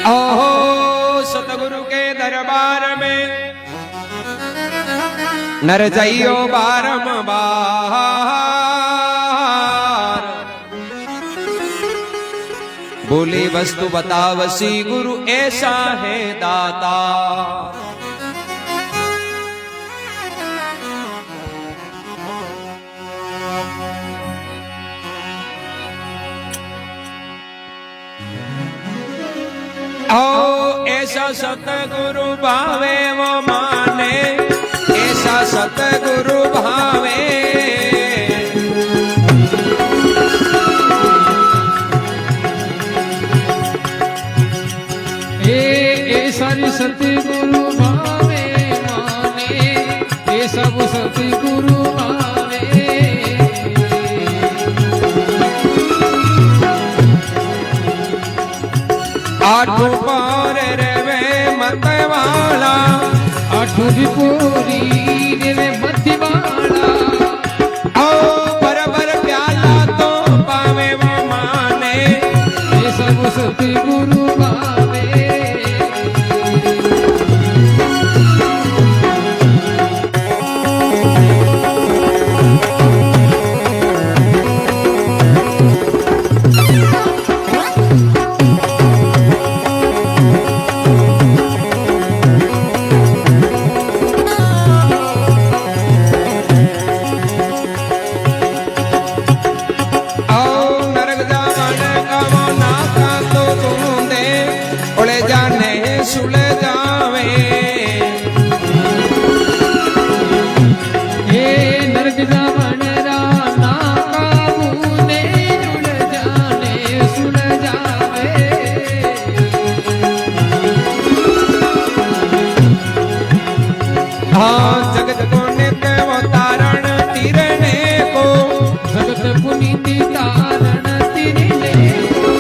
ओहो सतगुरु के दरबार में नर जाइयो बारंबार, बोली वस्तु बतावसी गुरु ऐसा है दाता। ओ ऐसा सतगुरु भावे वो माने, ऐसा सतगुरु भावे। ऐसा सतगुरु भावे माने, ये सब सतगुरु भावे। आठों पार रेवे मतवाला, आठों पूरी रेवे मतवाला। ओ बराबर प्याला तो पावे वो माने, ये सब सतगुरु भावे। सुल जावे हे नरक जावन राना काबू ने जुड़ जाने सुन जावे। हाँ जगत को नित्य अवतारण तीरने को, जगत पुनीति तारण तीरने को।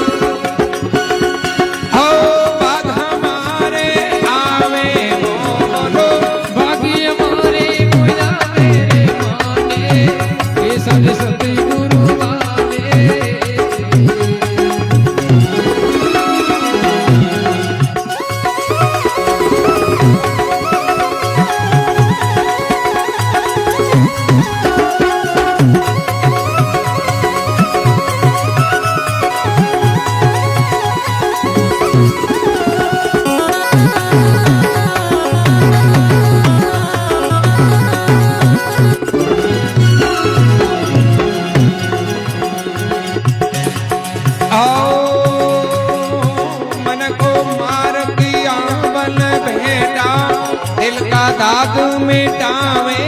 सतगुरु भावे दिल का दाग मिटावे।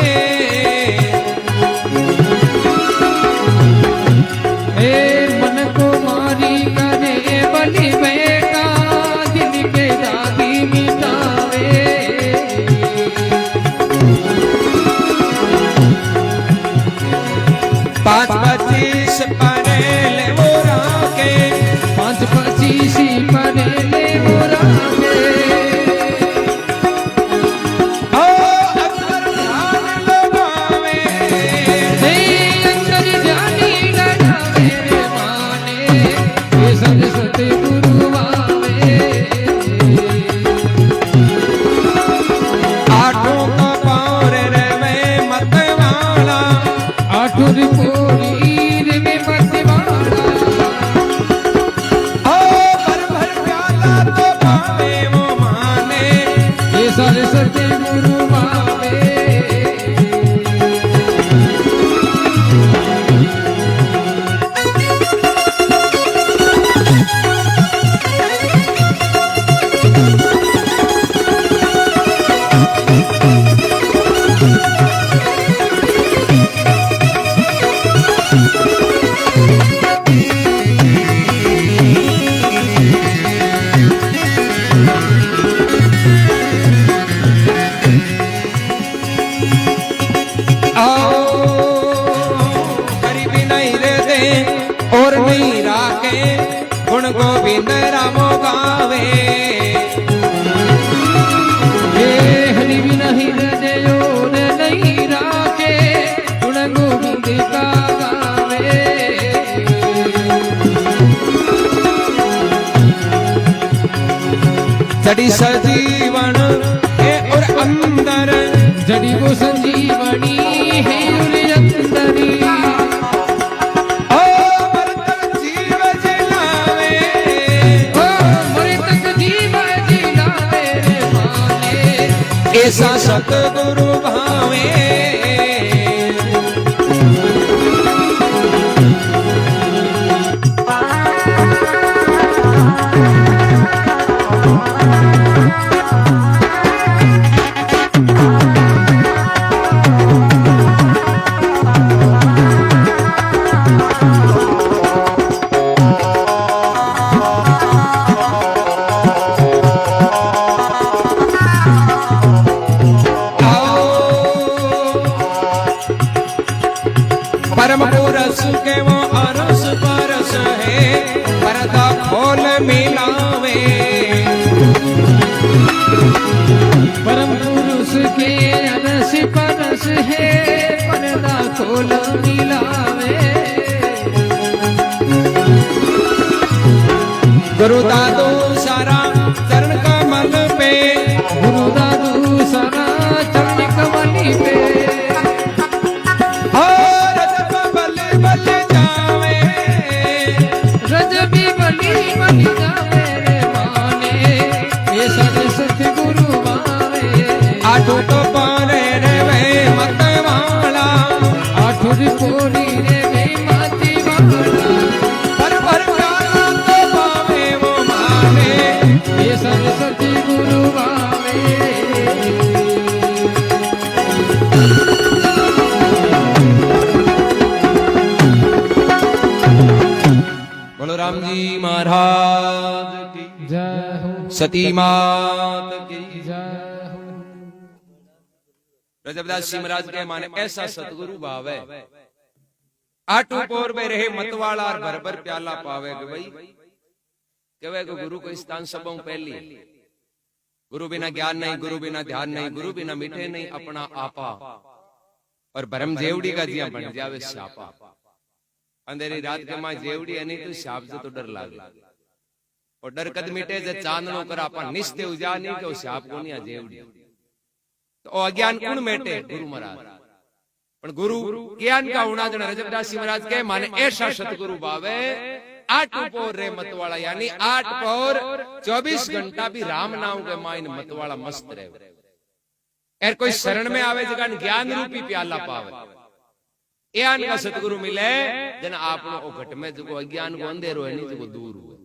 हे मन को मारी करे बलि बेटा, दिल के दाग मिटावे। 5-25 परेले वो राके, 5-25 परेले वो राके। सतगुरु भावे आठों का पार रेवे मतवाला, आठों पूरी रेवे मतवाला। ओ भर भर प्याला तो पावे वो माने, ये सारे सतगुरु भावे। और नहीं राके गुण गोविंद रामो गावे। हे हरि भी नहीं रजे और नहीं राके गुण गोविंद का गावे। जड़ी सजीवन है और अंदर जड़ी वो संजीवनी है उरे अंदरी ओ मरतक जीव जिलावे ओ मृतक जीव जिलावे रे माने ऐसा सतगुरु भावे परम पुरस के वो अरस परस है पर्दा खोल मिलावे परम पुरुष के अरस परस है पर्दा खोल मिलावे गुरु दादू सारा चरण कमल पे गुरु दादू सारा चरण कमली पे रजबी बली बली जावे रे माने ये सद सतगुरु भावे आठो तो पारे रे वे मत वाला आठो दी पोरी रे वे माती वाला पर प्याला तो पावे वो माने ये सद सतगुरु भावे बोलो राम जी महाराज की जय हो सती मात की जय हो रजबदास जी महाराज के माने ऐसा सतगुरु भाव है आटू पोर में रहे मतवाला और भर भर प्याला पावे के भाई कहे को गुरु को स्थान सबों पहली गुरु बिना ज्ञान नहीं गुरु बिना ध्यान नहीं गुरु बिना मिठे नहीं अपना आपा और भरम जेवड़ी का जिया बन जावे स्यापा अंधेरी रात के मां जेवड़ी नहीं तो श्याप से तो डर लागे और डर कद मिटे जे चांदनो कर आपा निस्ते उजा नहीं के श्याप को नहीं जेवड़ी तो अज्ञान कौन मेटे गुरु महाराज पण गुरु ज्ञान का होना जन रजबदास जी महाराज के माने ऐसा सतगुरु भावे 8 पौर रे मतवाला यानी 8 पौर 24 घंटा भी राम नाम के माइन मतवाला मस्त रहे एर कोई शरण में आवे जगन ज्ञान रूपी प्याला पावे ज्ञान का सतगुरु मिले जन आपनो ओ घट में जो अज्ञान को अंधेरो है नहीं जो दूर हुए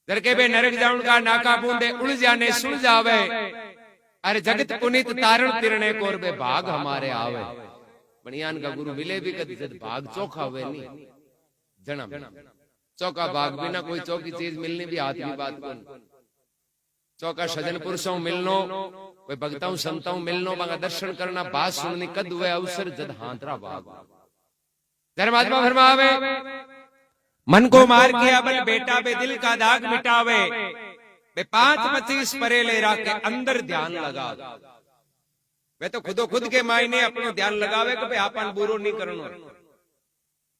जर के बे नरक जाउन का नाका बूंदे उड़ जाने सुन जावे अरे जगत पुनित तारण तिरणे कोर बे भाग हमारे आवे बनियान का गुरु मिले भी कद जद भाग चोखा हुए नहीं जन्म चौका भाग बिना कोई चौकी चीज मिलनी भी हाथ की बात कौन चौका सजन पुरुषों मिलनो कोई भक्ताओं संताओं मिलनो बागा दर्शन करना बात सुननी कद हुए अवसर जद हाथरा भाग धर्मात्मा फरमावे मन को मार किया बल बेटा बे दिल का दाग मिटावे बे 5-25 परे ले राके अंदर ध्यान लगा वे तो खुदो खुद के मायने अपनो ध्यान लगावे कि आपन बुरो नहीं करनो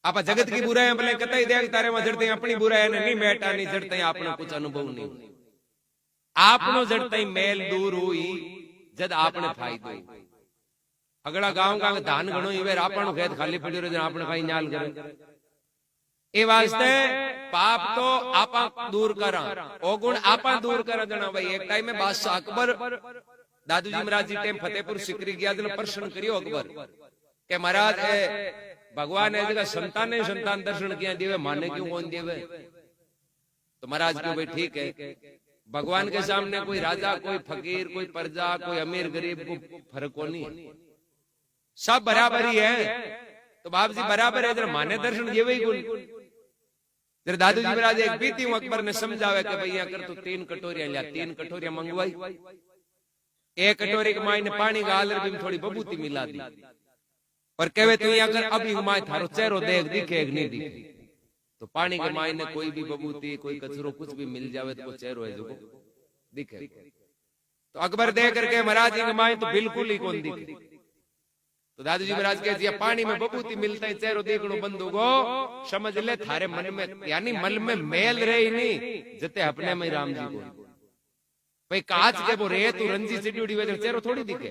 आप जगत की बुराई भले कतई देख तारे में जड़ते अपनी बुराई ने नहीं मेटा नहीं जड़ते आपनो कुछ अनुभव नहीं आपनो जड़ते मेल दूर हुई जद आपने फायदो अगला गांव का धान घणो इवेर आपनो खेत खाली पड़ियो रे आपने कई न्याल करे ए वास्ते पाप तो आपा दूर करा ओ गुण आपा दूर करा जना भाई एक टाइम में बादशाह अकबर दादूजी महाराज जी टेम फतेहपुर सिकरी गया जन प्रश्न करियो अकबर के महाराज भगवान ने जगह संतान दर्शन किया देवे माने क्यों कौन देवे तो महाराज क्यों भाई ठीक है भगवान के सामने कोई राजा कोई फकीर कोई प्रजा कोई अमीर गरीब को फर्क को नहीं सब बराबर ही है तो बाप जी बराबर है जरा माने दर्शन ये वही गुण जरा दादूजी महाराज एक बीती अकबर ने समझावे कि भाई यहाँ कर तो 3 कटोरियां लिया 3 कटोरियां मंगवाई एक कटोरी के मायने पानी गालर भी थोड़ी बबूती मिला दी और कहवे तू यहाँ कर अभी माय थारो चेहरो देख दिखे एक नहीं दिखे तो पानी के मायने कोई भी बबूती कोई कचरो कुछ भी मिल जावे तो वो चेहरो है जो दिखे तो अकबर देख करके महाराज जी के मायने तो बिल्कुल ही कौन दिखे तो दादूजी महाराज कहे जी पानी में बबूती मिलता है चेहरो देखनो बंद होगो समझ ले थारे मन में यानी मन में मेल रही नहीं जते अपने में राम जी को भाई कांच के वो रेत रंजी चिड़ी वे चेहरो थोड़ी दिखे,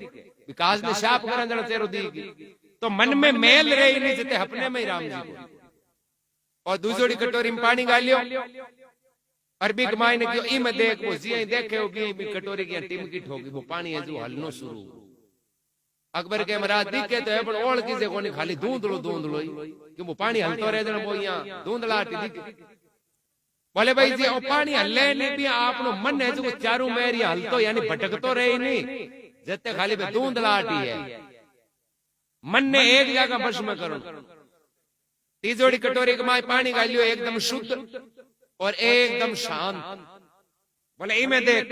कांच ने शाप करन जण चेहरो दिखे, तो मन में मेल रही नहीं जते अपने में ही राम जी को। और दूसरी कटोरी में पानी गालियो, अरबी कमाई ने क्यों इम देख वो जी देखे वो भी कटोरी की टिमकी ठोकी, वो पानी है जो हलनो शुरू। अकबर के महाराज दिखे तो है पर ओढ़ किसे कोनी, खाली धूंधलो धूंधलो कि वो पानी हलतो रहे जण वो यहाँ धूंधलाटी दिखे। बोले भाई जी ओ पानी हल्ले नहीं भी आपनो मन है जो चारू मेरी हलतो यानी भटकतो रहे नहीं, जते खाली बे धूंधलाटी है, मन ने एक जगह बस में करो। तीसरी कटोरी कमाई पानी गालियो एकदम शुद्ध और एकदम शांत। बोले ई में देख,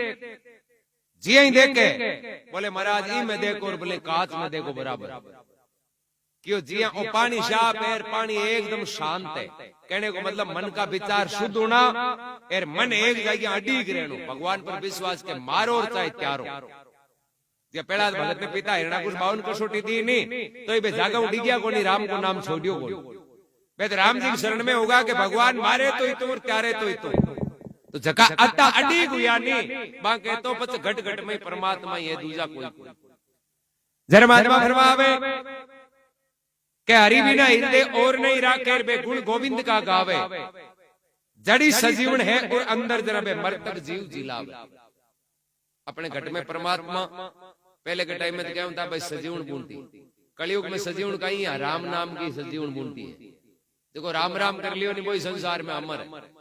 जी ही देखे, बोले महाराज ई में देखो और बोले कांच में देखो बराबर, क्यों जी ओ पानी शाप है, पानी एकदम शांत है। कहने को मतलब मन का विचार शुद्ध होना और मन एक जगह अडीग रहना, भगवान पर विश्वास के मारो और चाहे त्यारो। जे पेड़ा भगत ने पिता हिरणा कुछ 52 कसोटी दी नहीं तो ये जागा उड़ी गया कोनी, राम को नाम छोड़ियो कोनी। बेद राम जी शरण में होगा कि भगवान मारे तो ही तो और त्यारे तो ही तो जका अट्टा अडीग हुआ नहीं बाके तो पछ घट घट में परमात्मा ये दूजा कोई। धर्मात्मा फरमावे के हरि बिना हृदय और नहीं राखे बे गुण गोविंद का गावे, जड़ी सजीवन है और अंदर जरा बे मरतक जीव जिलावे। अपने घट में परमात्मा पहले के टाइम में तो क्या होता भाई सजीवन बूंदी, कलयुग में सजीवन का ही राम नाम की सजीवन बूंदी है। देखो राम राम कर लियो नहीं वही संसार में अमर है।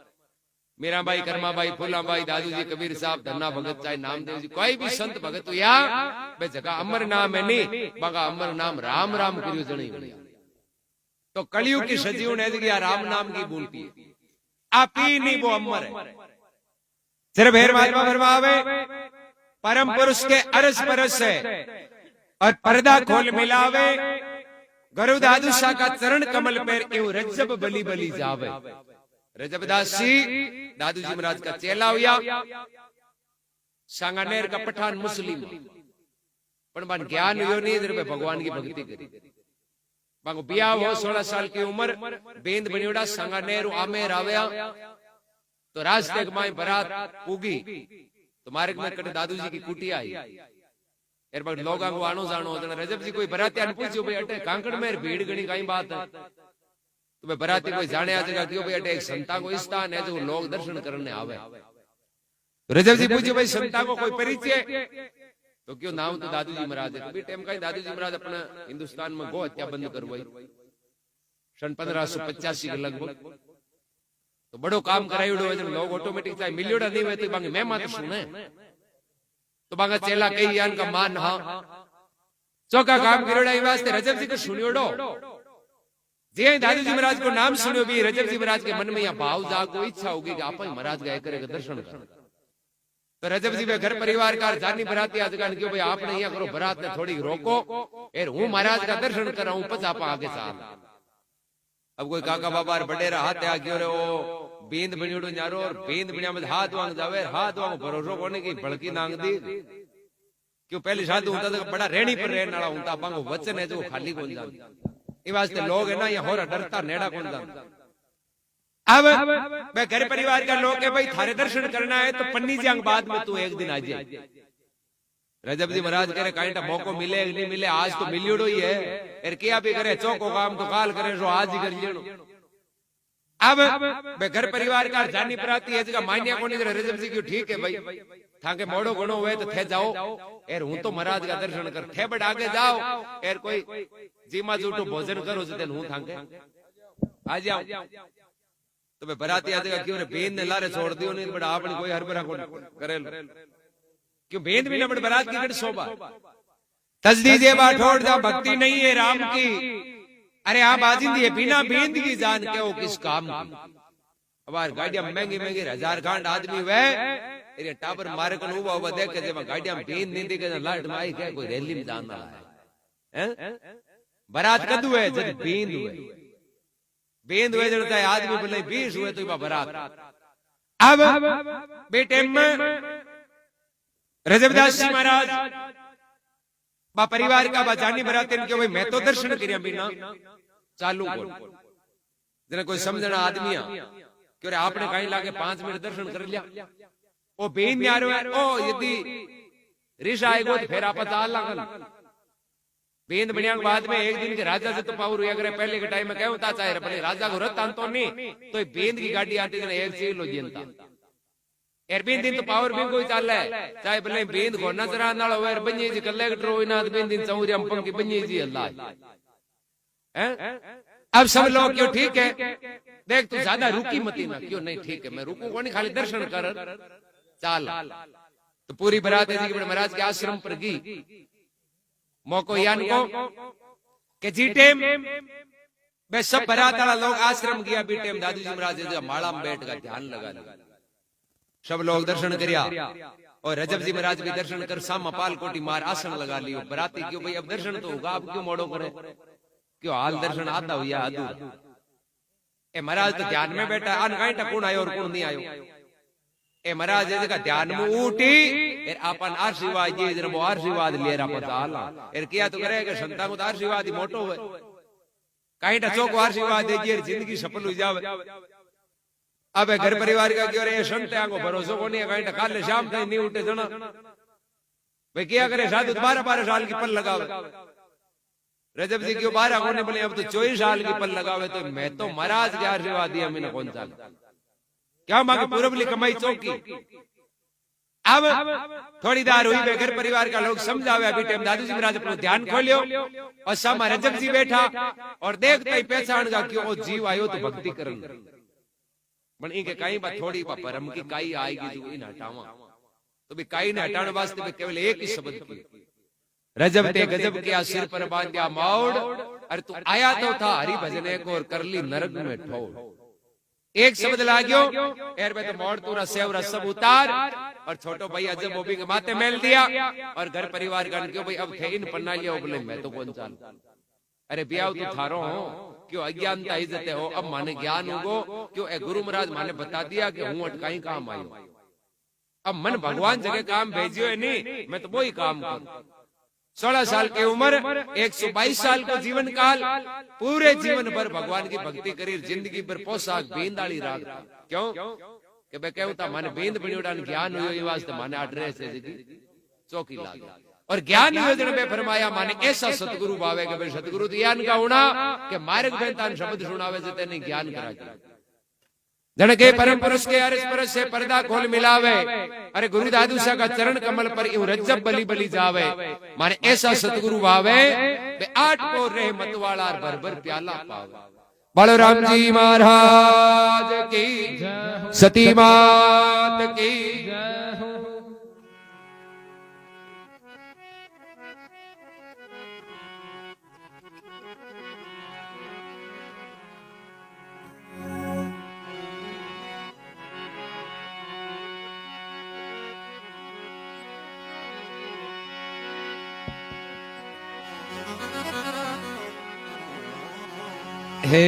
मीरा भाई, कर्मा भाई, फूला भाई, दादू जी, कबीर साहब, धन्ना भगत चाहे नामदेव जी, कोई भी संत भगत या बे जगह अमर नाम है नहीं बागा अमर नाम राम राम करियो जणी बढ़िया। तो कलयुग की सजीवन है कि राम नाम की बूंदी है, आप ही नहीं वो अमर है। सिर्फ हेर महात्मा फरमावे परम पुरुष के अरस परस है और पर्दा खोल मिलावे, गुरु दादू शाह का चरण कमल पैर क्यों रजब बली बली जावे। रजबदास जी दादू जी महाराज का चेला हुआ, सांगानेर का पठान मुस्लिम, पर मन ज्ञान हुई नहीं इधर भगवान की भक्ति करी। बागो बिया हो 16 साल की उम्र, बेंद बनियोड़ा सांगानेर आमेर आव्या तो रास्ते में बरात उगी तो मार्ग में कटे दादू जी की कुटिया आई। एर बग लोग आगो आनो जानो जन रजब जी कोई बराती ने पूछ्यो भाई अटे कांकड़ में भीड़ गणी कई बात है, तो भाई बराती कोई जाने आ जगह क्यों भाई अटे एक संता को स्थान है जो लोग दर्शन करने आवे। तो रजब जी पूछ्यो भाई संता को कोई परिचय, तो क्यों नाम तो दादू जी महाराज है। तो टाइम का दादू जी महाराज अपना हिंदुस्तान में गो हत्या बंद करवाई सन 1585 के लगभग, तो बड़ो काम कराई लोग ऑटोमेटिक चाहे मिलियोड़ा नहीं हुए तो बांगे मैं मत सुने, तो बांगा चेला कई यान का मान हाँ चौका काम करोड़ा वास्ते रजब जी को सुनियोड़ो। जी दादू जी महाराज को नाम सुनियो भी रजब जी महाराज के मन में यह भाव जागो, इच्छा होगी कि आप ही महाराज गए करेगा दर्शन कर। तो रजब जी घर परिवार का जानी बराती आज क्यों भाई आपने यहाँ करो बरात ने थोड़ी रोको एर हूँ महाराज का दर्शन कर रहा हूँ पचापा आगे साल। अब कोई काका बाबा बडेरा हाथ आ गयो रे ओ बींद बनियोड़ो न्यारो और बींद बनिया में हाथ वांग जावे, हाथ वांग भरोसो कोने की बड़की नांग दी क्यों पहले शादी होता था बड़ा रेणी पर रहने वाला होता बांगो वचन है जो खाली कौन जान ये वास्ते लोग है ना ये हो रहा डरता नेड़ा कौन जान। अब मैं घर परिवार का लोग है भाई थारे दर्शन करना है तो पन्नी जंग बाद में तू एक दिन आ जाए। रजब जी महाराज कह रहे काइटा मौको मिले नहीं मिले आज तो मिलियोड़ो ही है, एर क्या भी करे चौको काम तो काल करे जो आज ही कर लेनो। अब मैं घर परिवार का जानी पराती है जगह मान्या को नहीं रजब जी क्यों ठीक है भाई थाके मोड़ो घणो हुए तो थे जाओ एर हूं तो महाराज का दर्शन कर थे बट आगे जाओ एर कोई जीमा जूठो भोजन करो जते हूं थाके आ जाओ। तो मैं बराती आते क्यों रे बेन ने लारे छोड़ दियो नहीं बड़ा आपने कोई हरबरा को करे क्यों बेन भी ना बड़ बरात की गड़ शोभा तजदीजे बा छोड़ जा भक्ति नहीं है राम की, अरे आप आजिंदी है बिना बेंद की जान के वो किस काम की। अब गाड़ियां महंगी महंगी 1000 खांड आदमी वे अरे टाबर मारे को उबा उबा देख के जब गाड़ियां बेंद नहीं देखे लाट में आई के कोई रैली में जाना है बरात कदू है जब बेंद हुए बेंद हुए जड़ता है आदमी बोले 20 हुए तो बरात। अब बेटे में रजबदास जी महाराज बा परिवार का बा जानी बरात इनके भाई मैं तो दर्शन करिया बिना चालू को जरा कोई समझना आदमी क्यों आपने कहीं लाके 5 मिनट दर्शन कर लिया ओ बेन न्यारो है ओ यदि ऋष आएगो तो फिर आपस आ लगल बेंद बढ़िया के बाद में एक दिन के राजा से तो पावर हुआ करे पहले के टाइम में क्या होता चाहे अपने राजा को रथ आनतो नहीं तो बेंद की गाड़ी आती है एक चीज लो जनता यार बेंद दिन तो पावर भी कोई चाल है चाहे भले बेंद को नजर आना हो बन्नी जी कलेक्टर हो ना बेंद दिन चौरी हम पंखी बन्नी जी अल्लाह हैं अब सब लोग क्यों ठीक है देख तू ज्यादा रुकी मती ना क्यों नहीं ठीक है मैं रुकू को नहीं खाली दर्शन कर चाल तो पूरी बारात जी के महाराज के आश्रम पर गई मौको यान को के जी टेम मैं सब बारात वाला लोग आश्रम गया बी टेम दादू जी महाराज जी माला में बैठ कर ध्यान लगा सब लोग दर्शन करिया और रजब जी महाराज भी दर्शन कर सामा पाल कोटी मार आसन लगा लियो बराती क्यों भाई अब दर्शन तो होगा अब क्यों मोड़ो करे क्यों हाल दर्शन आता हुआ अधूरा ए महाराज तो ध्यान में बैठा अन कहीं टकून आयो और कौन नहीं आयो ए महाराज जी का ध्यान में उठी एर अपन आशीर्वाद जी जरा वो आशीर्वाद ले रहा पता आला एर किया तो करेगा संता को आशीर्वाद ही मोटो है कहीं टचो को आशीर्वाद दे जी जिंदगी सफल हो जावे अब घर परिवार का क्यों रे संत को भरोसा को नहीं कहीं टकाल ले शाम तक नहीं उठे जना भाई क्या करे शायद 12 साल की पल लगावे रजब जी क्यों 12 होने बोले अब तो 24 साल की पल लगावे तो मैं तो महाराज के आशीर्वाद दिया मैंने कौन साल क्या मांगे पूरबली कमाई चौकी अब थोड़ी देर हुई वे घर परिवार का लोग समझावे अभी टाइम दादू जी महाराज अपना ध्यान खोलियो और सामा रजब जी बैठा और देखते ही पहचान जा क्यों वो जीव आयो तो भक्ति करन पण इनके कई बात थोड़ी परम की काई आएगी जो इन हटावा तो भी काई ने हटाने वास्ते भी केवल एक ही शब्द की रजब ते गजब किया सिर पर बांधा मौड़ अरे तू आया तो था हरि भजने को और कर ली नरक में ठोड़ एक शब्द लाग्यो एर में तो मोड़ तूरा सेवरा सब उतार और छोटो भाई अजब वो भी माथे मेल दिया और घर परिवार गण क्यों भाई अब थे इन पन्ना लिया बोले मैं तो कौन चाल अरे ब्याह तू थारो हो क्यों अज्ञानता इज्जत हो अब माने ज्ञान होगो क्यों ए गुरु महाराज माने बता दिया कि हूं अटकाई काम आयो अब मन भगवान जगह काम भेजियो है नहीं मैं तो वही काम करूं 16 साल की उम्र 122 साल को जीवन काल पूरे जीवन भर भगवान की भक्ति करी जिंदगी भर पोशाक बेंदाली राग क्यों कि मैं कहूं था माने बेंद बनियोड़ा ज्ञान हुयो ये वास्ते माने एड्रेस है जी चौकी लाग और ज्ञान योजना में फरमाया माने ऐसा सतगुरु भावे के भाई सतगुरु ज्ञान का होना कि मार्ग में तान शब्द सुनावे से तेने ज्ञान करा के जन के परम पुरुष के अरस परस से पर्दा खोल मिलावे अरे गुरु दादू सा का चरण कमल पर यूं रज्जब बली बली जावे माने ऐसा सतगुरु भावे बे 8 पोर रहे मतवाला भर भर प्याला पावे बलराम जी महाराज की सती मात की हे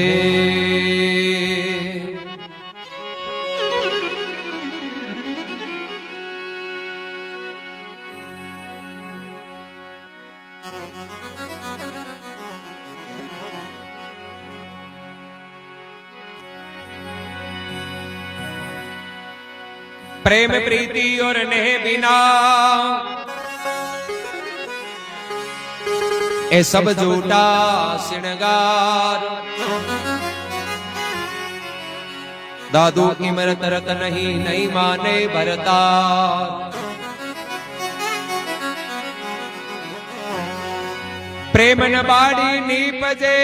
प्रेम प्रीति और नेह बिना ए सब झूठा श्रृंगार दादू इमर तरक नहीं माने भरता प्रेम न बाड़ी नीपजे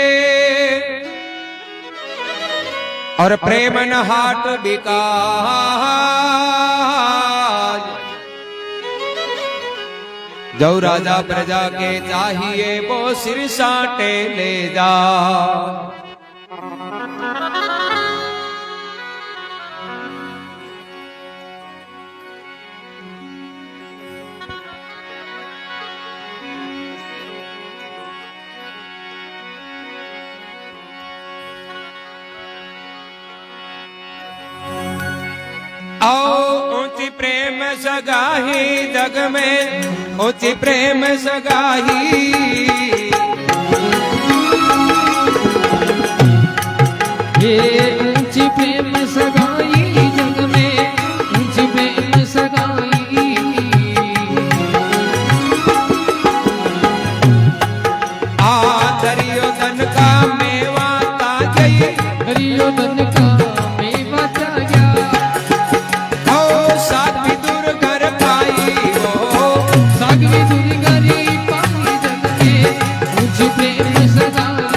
और प्रेम न हाट बिका जो राजा प्रजा के चाहिए वो सिर साटे ले जा ऊंची प्रेम सगाही जग में ऊंची प्रेम सगाही ये ऊंची प्रेम सगाई जग में ऊंची प्रेम सगाई दुर्योधन का मेवा त्यागा ओ साग विदुर घर पाई हो साग विदुर गरी पाई जग में मुझ प्रेम सगाई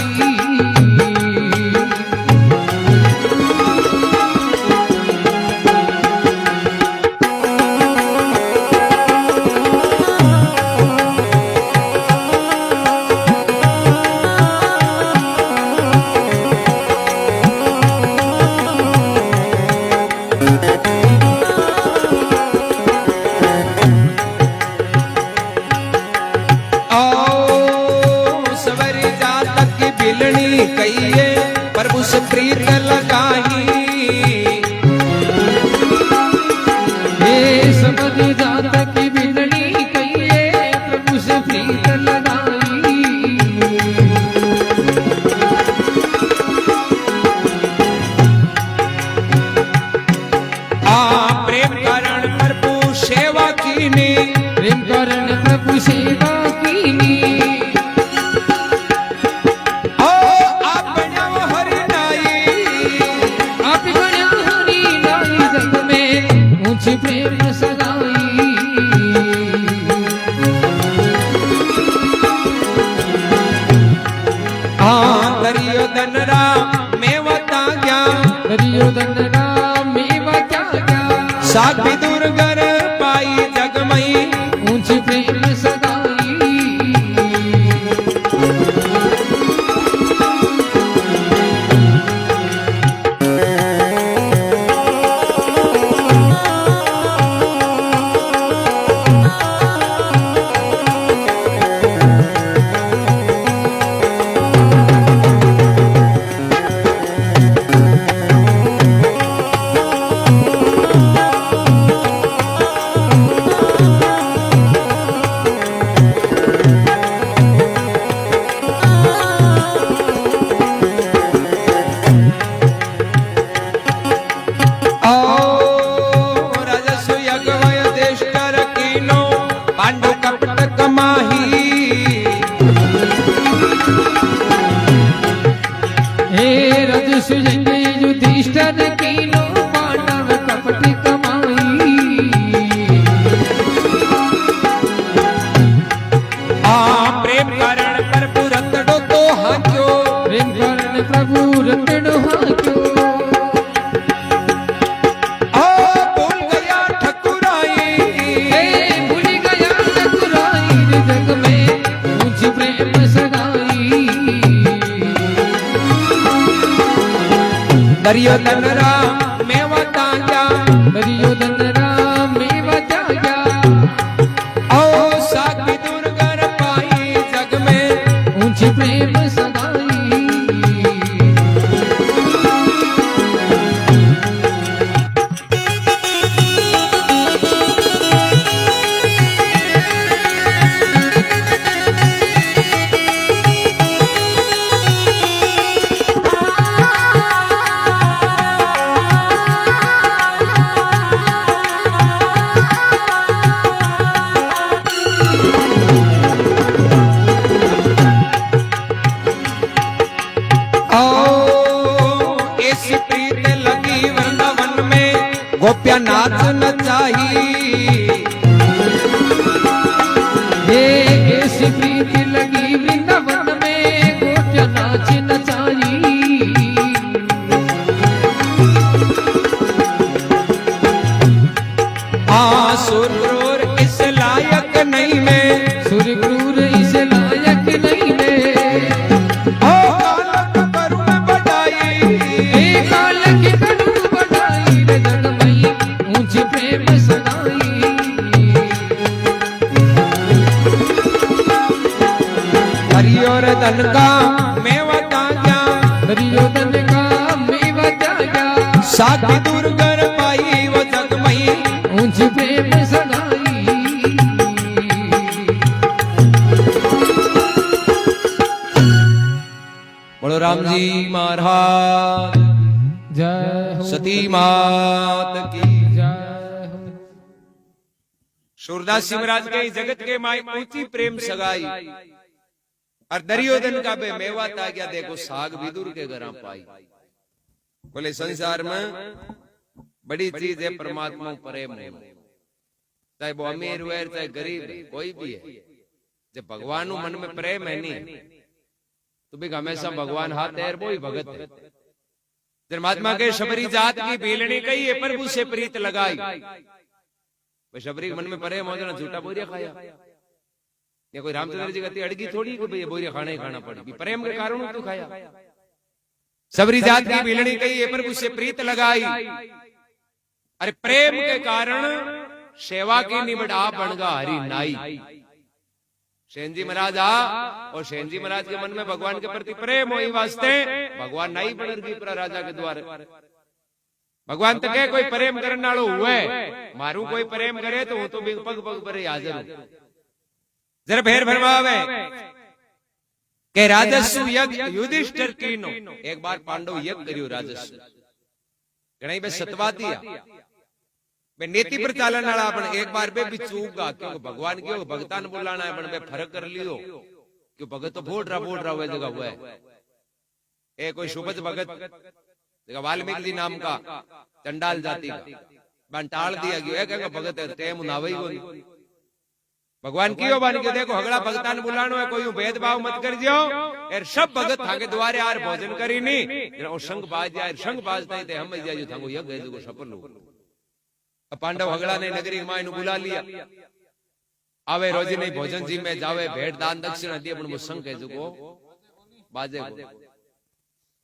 कहिए प्रभु से प्रीत लगाई हे समझ जात की बिलनी कहिए प्रभु से प्रीत लगाई प्रेम कारण प्रभु सेवा कीनी प्रेम कारण प्रभु सेवा कीनी प्रेम सगाई दुर्योधन राम मेवा त्यागा दुर्योधन राम मेवा त्यागा साग विदुर घर पाई जगमई ऊंची प्रेम सगाई युधिष्ठिर कीनो पांडव कपट कमाई प्रेम कारण प्रभु रतड़ो तो हाक्यो प्रेम कारण प्रभु रतड़ो हाक्यो भूल गया ठकुराई भूल गया ठकुराई जग में मुझ प्रेम सगाई दुर्योधन राम मेवा त्यागा दुर्योधन राम मेवा त्यागा ओ साग विदुर घर पाई जग में ऊंची प्रेम सगाई गोपिया नाच नचाई ऐसी प्रीति लगी वृंदावन में गोपिया नाच नचाई सुरक्रूर इस लायक नहीं मैं सुरक्रूर इस लायक नहीं मैं कालक करुण बढ़ाई कालक करुण बढ़ाई रे जगमई ऊंची प्रेम सगाई दुर्योधन का मेवा त्यागा दुर्योधन का मेवा त्यागा साग विदुर घर पाई वो जगमई ऊंची प्रेम सगाई बोलो राम जी महाराज जय हो सती मात की जय हो सूरदास जी महाराज के जगत के माई ऊंची प्रेम सगाई और दुर्योधन का बे मेवा त्यागा देखो साग विदुर के घर पाई बोले संसार में बड़ी चीज है परमात्मा प्रेम है, चाहे वो अमीर हुए चाहे गरीब है, कोई भी है, जब भगवान नु मन में प्रेम है नहीं तो भी हमेशा भगवान हाथ है वो ही भगत है। जब महात्मा के शबरी जात की बेलनी कही है प्रभु से प्रीत लगाई, शबरी के मन में प्रेम हो जाना झूठा बोरिया खाया, या कोई रामचंद्र जी कहती अड़गी थोड़ी कि भैया बोरिया खाना ही खाना पड़ेगी, प्रेम के कारण तो खाया। सबरी जात की बेलनी कही है प्रभु से प्रीत लगाई, अरे प्रेम के कारण सेवा की निबड़ा बनगा हरि नाई। सेन जी महाराज और सेन जी महाराज के मन में भगवान के प्रति प्रेम हो वास्ते भगवान नाई बनेगी पूरा राजा के द्वारे। भगवान तो कहे कोई प्रेम करने वालों हुए, मारू कोई प्रेम करे तो हूं तो पग पग पर हाजिर हूं। जरा फेर भरमावे के राजस्व यज्ञ युधिष्ठिर कीनो, एक बार पांडव यज्ञ करियो राजस्व घणी बे सतवा दिया बे नीति पर चालन वाला पण एक बार बे भी चूक गा, क्योंकि भगवान क्यों भगतान बुलाना है, पण बे फर्क कर लियो क्यों भगत तो बोल रहा हुआ जगह हुआ है। ए कोई सुबज भगत वाल्मीकि जी नाम का चंडाल जाति का बन टाल दिया गया, कहेगा भगत है टेम नावई को भगवान क्यों बन के देखो हगड़ा भगतान बुलानो है, कोई भेदभाव मत कर दियो यार, सब भगत थाके द्वारे यार भोजन करी नहीं और संग बाज यार, संग बाज नहीं थे हम जायो थाको यज्ञ जो सफल हो। पांडव हगड़ा ने नगरी मां बुला लिया, आवे रोजी नहीं भोजन जी में जावे भेंट दान दक्षिणा दिए, पण वो संग कह जुको बाजे को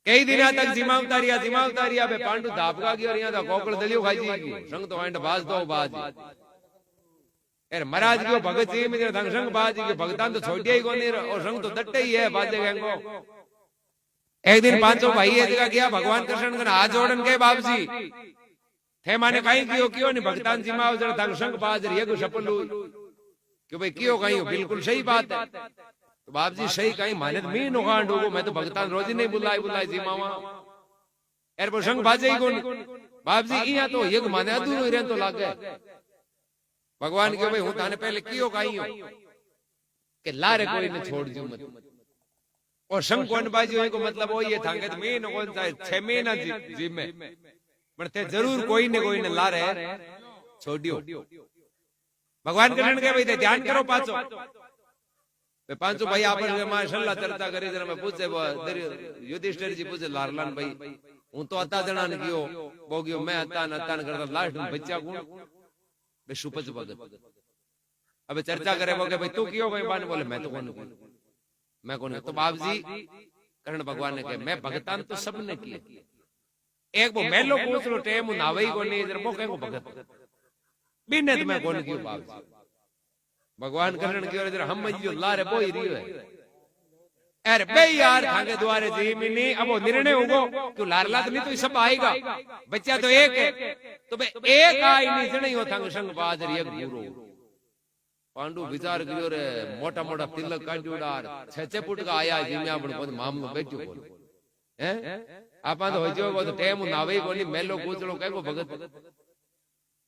कई दिन तक जिमा उतारिया बे पांडु धापका गयो और यहां दा कोकड़ दलियो खाई जी संग तो वांड बाज दो बाज यार महाराज को भगत जी में संग बाज के भगतान तो छोड़िया ही कोनी और संग तो दट्टे ही है बाजे गंगो। एक दिन पांचों भाई एक जगह गया, भगवान कृष्ण के हाथ जोड़न के बाप जी थे माने कहीं क्यों नहीं भगतान जी माओ जरा तंग संग बाज रही है को सफल हुई क्यों भाई क्यों कहीं बिल्कुल सही बात है। तो बाप जी सही कहीं माने तो मैं नुकान डूबो, मैं तो भगतान रोज ही नहीं बुलाई जी मामा यार वो संग बाजे ही कौन बाप जी यहाँ तो ये माने अधूरो ही रहन तो लागे। भगवान क्यों भाई हूं ताने पहले क्यों कहीं हो कि लारे कोई ने छोड़ दियो मत और संग कौन बाजी को मतलब वो ये था कि मैं न कौन चाहे 6 महीना जी में पर थे जरूर कोई ने ला रहे छोड़ियो। भगवान कृष्ण के भाई ध्यान करो पाचो पांचों भाई आपस में माशाल्लाह चर्चा करी जरा मैं पूछे युधिष्ठिर जी पूछे लारलान भाई हूं तो अता जना ने कियो बोगियो मैं अतान करता लास्ट में बच्चा कौन बे सुपच भगत। अब चर्चा करे वो के भाई तू कियो भाई बान बोले मैं तो कौन मैं कौन। तो बाप जी कृष्ण भगवान ने कहे मैं भगतान तो सबने किए, एक वो मेलो पूछ लो टेम नावई को नहीं इधर वो कहेंगे भगत बिने तो मैं कौन कियो बाप जी। भगवान कृष्ण की ओर इधर हम जो लारे वो ही रियो है अरे बे यार थाके द्वारे जी में नहीं अब वो निर्णय होगो क्यों लारला तो नहीं तो सब आएगा बच्चा तो एक है तो बे एक आई नहीं जने हो थाके संग बाज री एक गुरु पांडु विचार करियो रे मोटा मोटा तिलक काट्योडार 6 फुट का आया जी में आपण कोई मामलो बैठो कोन हैं आपा तो होजो वो तो टेम नावे कोनी मेलो पूछलो केको भगत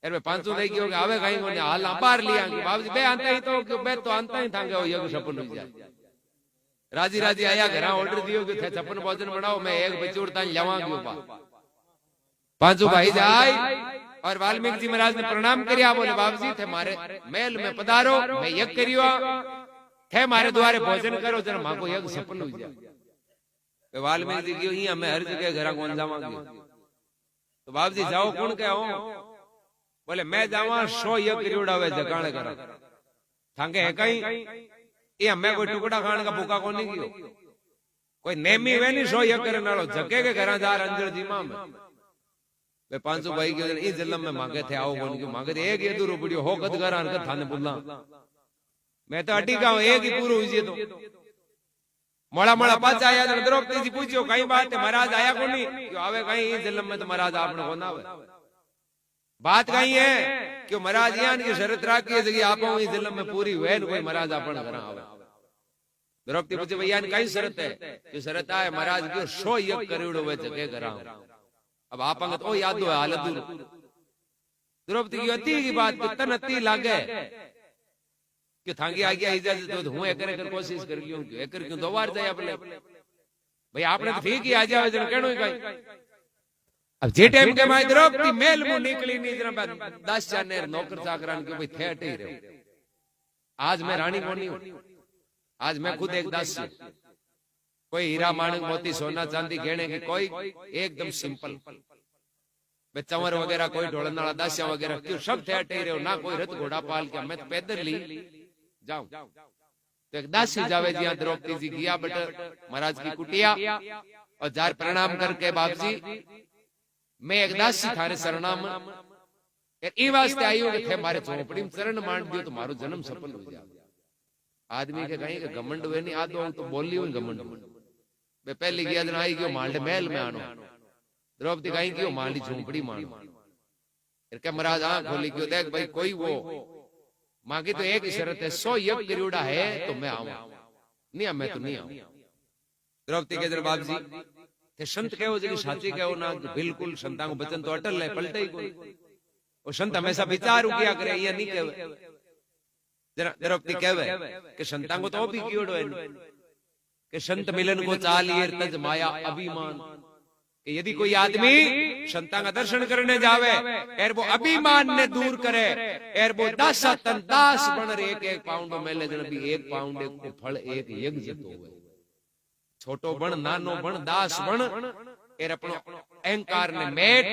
अरे 500 दई गयो के आवे काई कोनी हाल बाहर लिया के बाबूजी बे अंत ही तो के बे तो अंत ही थाके हो ये सपन हो जाए राजी राजी आया घर ऑर्डर दियो कि थे 56 भोजन बनाओ मैं एक बचूर तान लवा गयो बा 500 भाई जाए और वाल्मीकि जी महाराज ने प्रणाम किया बोले बाबूजी थे मारे महल में पधारो मैं यज्ञ करियो थे मारे द्वारे भोजन करो जरा मां को यज्ञ सफल हो जाए। वाल्मीकि जी क्यों यहां मैं हर जगह घर कौन जावांगी तो बाबूजी जाओ कौन के हो बोले मैं जावा 100 यज्ञ करियोड़ावे जगाणे करा थांगे है कहीं ये हमें कोई टुकड़ा खाने का भूखा कौन नहीं कियो कोई नेमी वे नहीं 100 यज्ञ करने वालों जगे के घर जा अंजर जी मां में वे 500 भाई के इस जन्म में मांगे थे आओ कौन क्यों मांगे थे एक ये दूर उपड़ियो हो कद घर आन थाने बुला मैं तो अड्डी का एक ही पूरो हुई तो मोड़ा मोड़ा पाचा आया तो द्रौपदी जी पूछियो कहीं बात है महाराज आया कौन नहीं क्यों आवे कहीं इस जन्म में तो महाराज आपने कौन आवे बात कहीं है क्यों महाराज यहाँ की शरत राखी जगह आप इस जन्म में पूरी हुए कोई महाराज अपन घर आवे। द्रौपदी पूछे भैया कई शरत है जो शरत है महाराज क्यों 100 यज्ञ करियोड़ो वे जगह घर अब आप अंगत ओ याद दो हालत दूर द्रौपदी की अति की बात को तन अति लागे कि थांगी आ गया इजाजत तो हूं एकरे कर कोशिश कर लियो क्यों एकर क्यों दो बार जाया बोले भाई आपने तो ठीक ही आ जावे जन कहणो कई अब जे टाइम के माय द्रौपदी मेल मुंह निकली नहीं जरा दास जाने नौकर चाकरान के भाई थे हटे ही रहे। आज मैं रानी मोनी हूं, आज मैं खुद एक दास हूं। कोई हीरा माणक मोती सोना चांदी गहने की कोई एकदम सिंपल चंवर वगैरह कोई ढोलन वाला दासिया वगैरह क्यों सब थे हटे ही रहे। ना कोई रथ घोड़ा पाल के मैं तो पैदल ली जाऊं। तो एक दासी जावे जी द्रौपदी जी गया बट महाराज की कुटिया और जार प्रणाम करके बाप जी मैं एक दासी थारे शरणाम ई वास्ते आई हूं कि थे मारे झोपड़ी में शरण मान दियो तो मारो जन्म सफल हो जाए। आदमी के कहीं के घमंड हुए नहीं आदो तो बोली हुई घमंड मैं पहली गया दिन आई गयो मांडे महल में आनो द्रौपदी कहीं गयो मांडी झोपड़ी मानो फिर क्या महाराज आंख खोली क्यों देख भाई कोई वो मांगी तो एक ही शर्त है 100 यज्ञ करियोड़ा है तो मैं आऊं नहीं मैं तो नहीं आऊं। द्रौपदी के जन बाप जी ते संत कहो जी साची कहो ना बिल्कुल संतां को वचन तो अटल है पलटे ही कोई वो संत हमेशा विचार किया करे ये नहीं कहे जरा द्रौपदी कहवे कि संतां को तो भी कियोड़ो है कि संत मिलन को चालिए तज माया अभिमान कि यदि कोई आदमी संतां का दर्शन करने जावे एर वो अभिमान ने दूर करे एर वो दासा तन दास बन रे एक पाउंड मेले जन भी 1 पाउंड को फल एक यज्ञ जतो होवे। छोटो बण नानो बण दास बण एर अपनो अहंकार ने मेट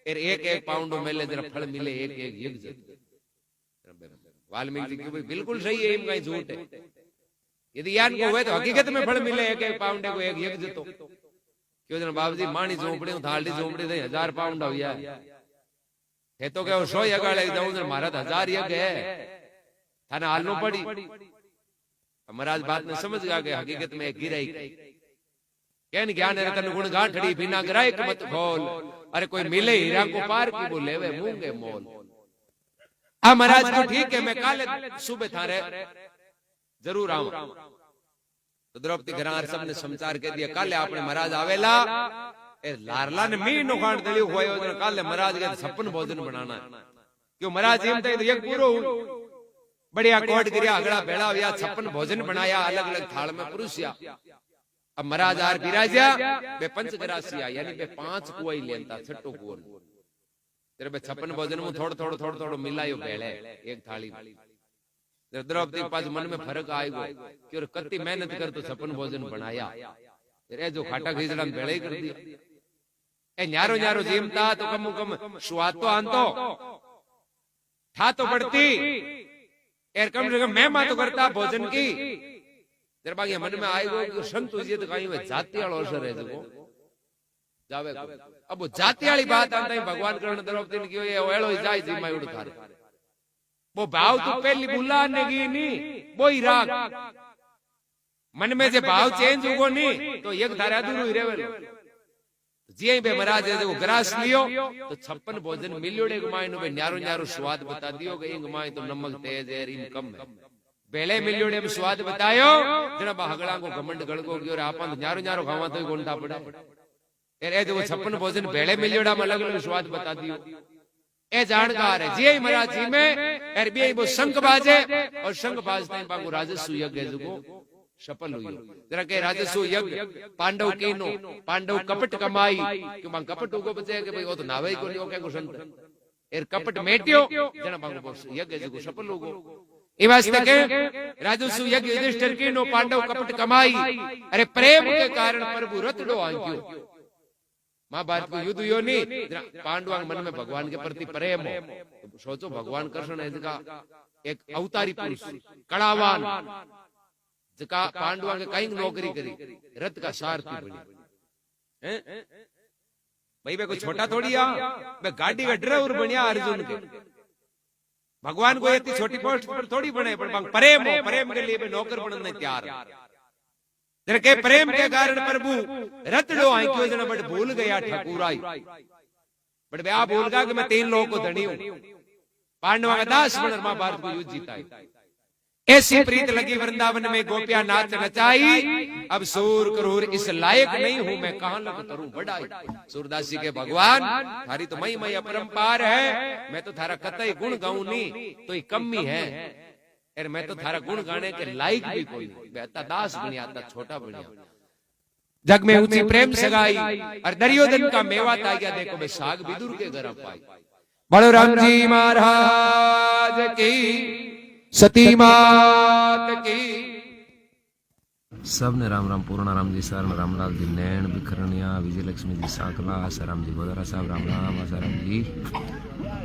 एर एक पाउंड मेले जरा फल मिले एक यज्ञ जतो। वाल्मीकि जी की बिल्कुल सही है, कहीं झूठ है। यदि यान को हुए तो हकीकत में फल मिले एक पाउंड को एक यज्ञ जतो। क्यों जन बाबू जी माणी झोपड़ी थाली झोपड़ी 1000 पाउंड हो गया है तो क्या 100 यज्ञ ले जाऊं जन महाराज 1000 यज्ञ है थाने हालनो पड़ी। महाराज बात ने समझ गया कि हकीकत में एक गिराई कहन ज्ञान है तन गुण गांठड़ी बिना गिराई मत खोल अरे कोई मिले हीरा को पार की वो लेवे मूंगे मोल। हाँ महाराज को ठीक है मैं काले सुबह थारे जरूर आऊं। तो द्रौपदी घरार सबने समाचार कह दिया काले आपने महाराज आवेला ए लारला ने मी नो खांड दलियो होयो तो काले महाराज के छप्पन भोजन बनाना है। क्यों महाराज एम तो एक पूरो बढ़िया कोट गिरिया अगड़ा बेड़ा हुआ 56 भोजन बनाया अलग अलग थाल में पुरुषिया। अब महाराज आर बिराजा बे पंचग्रासिया यानी बे 5 कुआ ही लेता छठो कुआ तेरे बे 56 भोजन में थोड़ो मिलायो बेले एक थाली में। द्रौपदी के पास मन में फर्क आएगा कि और कत्ती मेहनत कर तो 56 भोजन बनाया रे जो खाटा खींचड़ा बेड़े कर दिया ए न्यारो न्यारो जीमता तो कम कम स्वाद तो आंतो था तो बढ़ती एर कम से कम मैं तो करता भोजन की तेरे बाकी मन में आएगा कि संत तुझे तो कहीं जाति वाला अवसर है देखो जावे अब वो जाति वाली बात आता है भगवान करण द्रौपदी ने क्यों ये ओएलो जाय जी मैं उड़ थारे वो भाव तो पहली बुला ने की नहीं वो ही राग मन में जे भाव चेंज हुआ नहीं तो एक थारे अधूरो ही रेवे जी बे महाराज जो ग्रास लियो तो 56 भोजन मिलियोड़े गमाई नो बे न्यारो न्यारो स्वाद बता दियो गई गमाई तो नमक तेज है रीम कम है बेले मिलियोड़े में स्वाद बतायो जड़ा बहगड़ा को घमंड गड़को गयो रे आपन न्यारो न्यारो खावा तो गोंडा पड़े ए जो 56 भोजन बेले मिलियोड़ा में अलग अलग स्वाद बता दियो ए जानकार है जी महाराज जी में एर बे वो शंख बाजे और शंख बाजते बागो राजस्व यज्ञ जुगो सफल हुई जरा के राजस्व यज्ञ पांडव कीनो पांडव कपट कमाई क्यों बांग कपट उगो बचे के भाई वो तो नावे को नहीं के संत एर कपट मेटियो जना बांगो यज्ञ जुगो सफल होगो ई वास्ते के राजस्व यज्ञ युधिष्ठिर कीनो पांडव कपट कमाई अरे प्रेम के कारण प्रभु रतडो आंक्यो महाभारत को युद्ध यो नहीं पांडवा मन में भगवान के प्रति प्रेम हो तो सोचो भगवान कृष्ण इसका एक अवतारी पुरुष कड़ावान जिका पांडवा के कई नौकरी करी रथ का सारथी बनी भाई वे कोई छोटा थोड़ी आ वे गाड़ी का ड्राइवर बनिया अर्जुन के भगवान को इतनी छोटी पोस्ट पर थोड़ी बने पर प्रेम हो प्रेम के लिए वे नौकर बनने तैयार के प्रेम के कारण प्रभु रतड़ो आई क्यों जना बट भूल गया ठाकुर आई बट ब्याह भूल गया कि मैं 3 लोगों को धनी हूं पांडवा का दास बनर महाभारत को युद्ध जीता ऐसी प्रीत लगी वृंदावन में गोपिया नाच नचाई अब सूर क्रूर इस लायक नहीं हूं मैं कहां लग करूं बढ़ाई सूरदासी के भगवान थारी तो मई अपरंपार है मैं तो थारा कतई गुण गाऊं नहीं तो ही कमी है मैं तो थारा गुण गाने के लायक भी कोई नहीं बेहता दास बनिया था छोटा बनिया जग में ऊंची प्रेम सगाई और दरियोदन का मेवा था गया, देखो मैं साग विदुर के घर पाई। बोलो राम जी महाराज की, सती मात की। सबने राम राम पूर्ण राम जी सर रामलाल जी नैन बिखरनिया विजय लक्ष्मी जी सांकला आसाराम जी बोधरा साहब राम राम आसाराम जी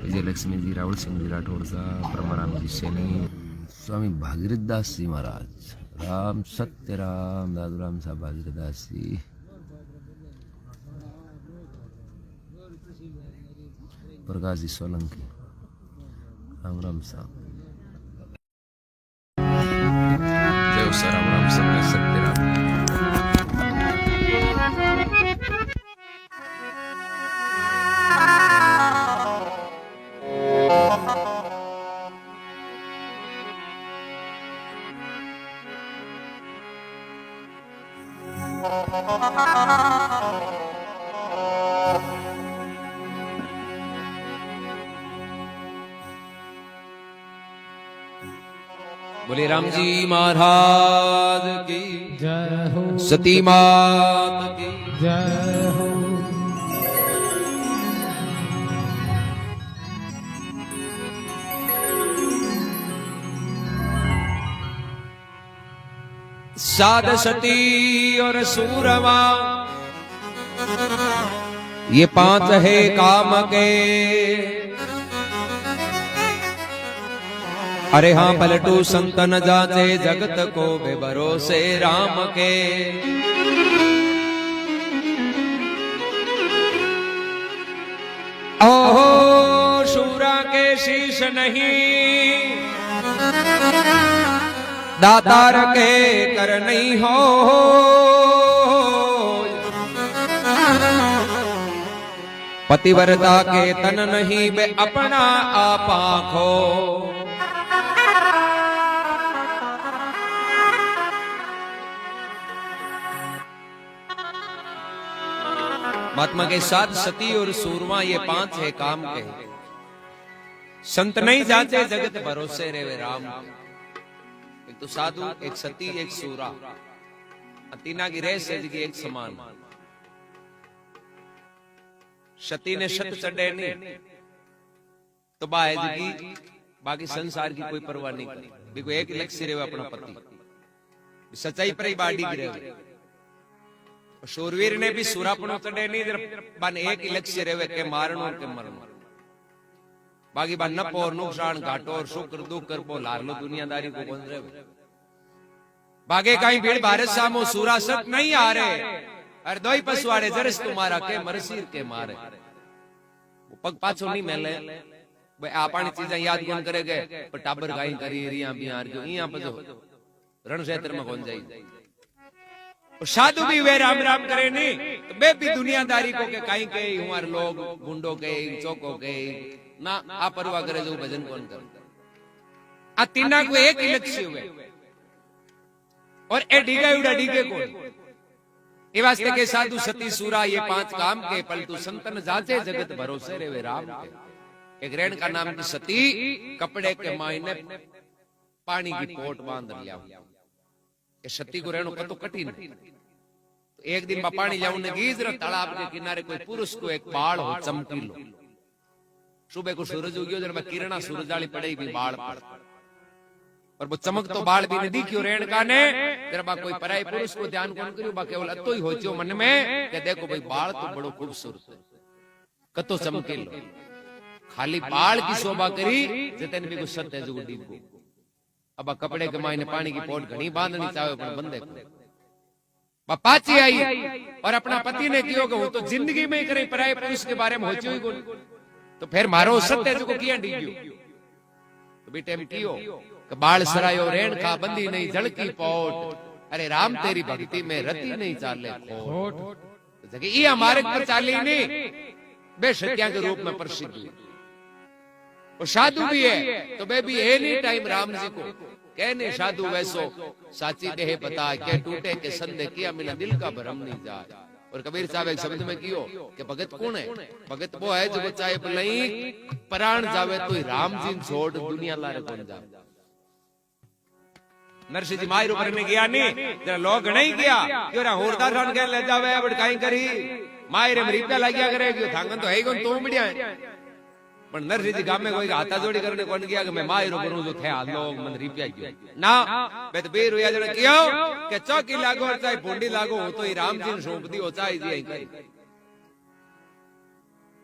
विजय लक्ष्मी जी रावल सिंह जी राठौड़ साहब परमाराम जी सैनी स्वामी भागीरथ दास जी महाराज राम सत्य राम दादू राम साहब भागीरथ दास जी प्रकाश जी सोलंकी राम राम साहब देव सर राम राम सबने सत्य राम। बोले राम जी महाराज की जय हो, सती मात की। जय हो। साध सती और सूरमा ये पांच है काम के। अरे हाँ पलटू संतन जाचे जगत को बेभरोसे राम के। ओहो शूरा के शीश नहीं, दातार के कर नहीं हो। पतिव्रता के तन नहीं बे अपना आप आँखो। महात्मा के साथ सती और सूरमा ये पांच है काम के। संत नहीं जाते जगत भरोसे रे वे राम। एक तो साधु, एक सती, एक सूरा, तीना की रह से एक समान। सती ने शत चढ़े नहीं तो बाहज की बाकी संसार की कोई परवाह नहीं करी। देखो एक लक्ष्य रहे अपना पति, सच्चाई पर ही बाड़ी गिरे। शूरवीर ने भी सूरापणो चढ़े नहीं, बन एक ही लक्ष्य रहे के मारणो के मरणो। बाकी बान नपो और नुकसान घाटो और शुक्र दुख कर बो लारलो दुनियादारी को कौन रहे। बागे कहीं भीड़ भारत सामो सूरा सत नहीं आ रहे। अरे दो ही पसवाड़े जरस तुम्हारा के मरसीर के मारे। वो पग पाछो नहीं मेले भाई आपनी चीजें याद कौन करेगे। पर टाबर गाई करी रिया बिहार जो यहाँ पर रण क्षेत्र में कौन जाए। साधु भी वे राम राम करे नहीं तो बे भी दुनियादारी को के कहीं के हमारे लोग गुंडों के चौकों के ना आ परवाह करे जो भजन कौन करे। आ तीना को एक ही लक्ष्य हुए और ए डीगे उड़ा डीगे कौन। ये वास्ते के साधु सती सूरा ये पांच काम के पलटू संतन जाचे जगत भरोसे रे वे राम के। एक रेण का नाम की सती कपड़े के मायने पानी की पोट बांध लिया। सती को रहना कतो कठिन। तो एक दिन पानी जाऊने गीजर तालाब के किनारे कोई पुरुष को एक बाल हो चमकीलो। सुबह को सूरज उगियो जब किरणा सूरज वाली पड़े भी बाल पर और वो चमक तो बाल भी नहीं दिखियो रेणका ने। जब कोई पराई पुरुष को ध्यान कौन करियो बा केवल अतो ही होचियो मन में कि देखो भाई बाल तो बड़ो खूबसूरत है कतो चमकीलो। खाली बाल की शोभा करी जतन भी को सत्य जो दीको। अब कपड़े के मायने पानी की पोट घनी बांधनी चाहे पर बंदे को पाची आई और अपना पति ने कियो कि वो तो जिंदगी में ही करे पराये पुरुष के बारे में होची हुई तो फिर मारो सत्य जो को किया डीगियो। तो बेटे में कियो कि बाल सरायो रेण का बंदी नहीं झड़की पोट। अरे राम तेरी भक्ति में रति नहीं चाले खोट। ये हमारे पर चाली नहीं बेशत्या के रूप में प्रसिद्ध हुई। और साधु भी है तो वे भी एनी टाइम राम जी को कहने साधु वैसो साची देह बता के टूटे के संदे किया मिला दिल का भरम नहीं जाए। और कबीर साहब एक शब्द में कियो कि भगत कौन है। भगत वो है जो बचाए भलाई प्राण जावे तो राम जी छोड़ दुनिया लारे कौन जाए। नरसिंह जी मायर ऊपर ने गया नहीं जरा लोग नहीं गया क्यों होरदार खान कह ले जावे बड़ काई करी मायर में रिप्या लाग्या करे क्यों थांगन तो है कोन तो बढ़िया है पर नरसिंह जी गाम में कोई हाथा जोड़ी करने कोन गया कि मैं मायर करूं जो थे लोग मन रिप्या गयो ना बे तो बेर होया जने कियो के चौकी लागो चाहे भोंडी लागो हो तो ही राम जी ने सौंप दी हो चाहे जी करी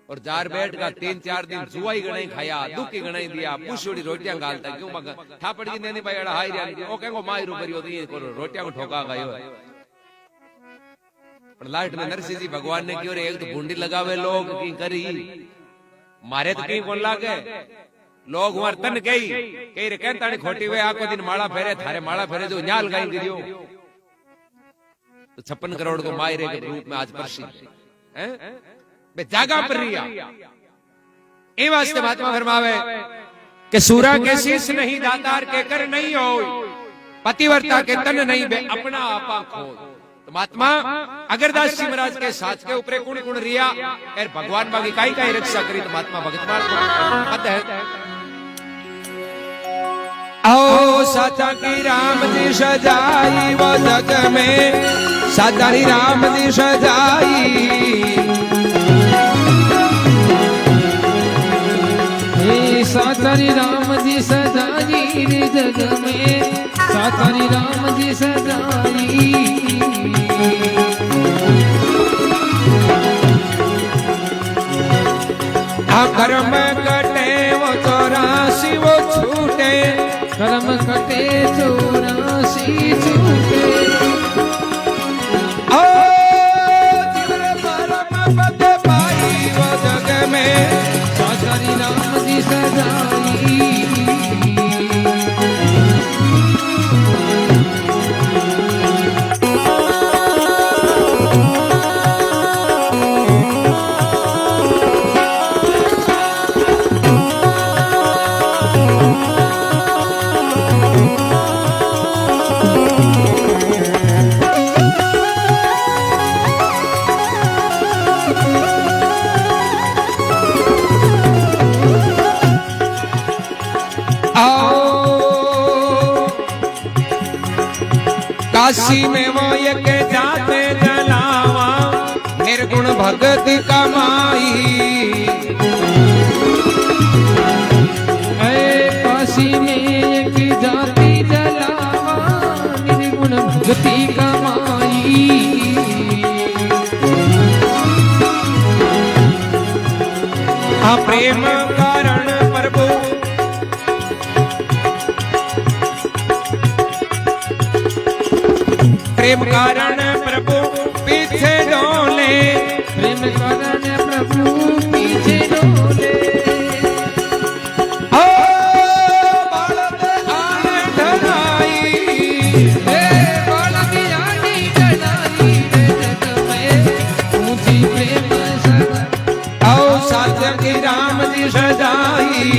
और जार बैठ का 3-4 दिन जुआई गणाई खाया दुखी गणाई दिया पुछोड़ी रोटियां गालता क्यों मगर थापड़ जी ने नहीं भाई हाई रिया ओ कहेंगो माई ऊपर होती है रोटियां को ठोका गयो पर लास्ट में नरसिंह जी भगवान ने क्यों रे एक तो बूंदी लगावे लोग की करी मारे तो कहीं कौन लागे लोग वहां तन गई कई रे कहता नहीं खोटी वे आको दिन माला फेरे थारे माला फेरे जो न्याल गाई गिरियो तो 56 करोड़ को मायरे के रूप में आज प्रसिद्ध है बे जागा पर रिया ए वास्ते महात्मा फरमावे कि सूरा के शीश नहीं दातार के कर नहीं हो पतिव्रता के तन नहीं बे अपना आपा खो तो महात्मा अगरदास जी महाराज के साथ के ऊपर कुण कुण रिया और भगवान बागी काई काई रक्षा करी तो महात्मा भगतमाल को पद है आओ साचा की राम जी सजाई वो जग में साचा की राम जी सजाई सातारी राम जी सजाई रे जग में सातारी राम जी सजाई कर्म कटे वो 84 वो छूटे कर्म कटे 84 छूटे ओ जिगर परम पद पाई वो जग में सातारी राम जी सजाई काशी में वो एक जाते जलावा निर्गुण भगत कमाई काशी में एक जाति जलावा निर्गुण भगति कमाई प्रेम कारण प्रभु प्रेम कारण प्रभु पीछे डोले प्रेम कारण प्रभु पीछे डोले ओ बालक आने ढलाई बालक आने ढलाई जग में ऊंची प्रेम सदा आओ साथ की राम जी सजाई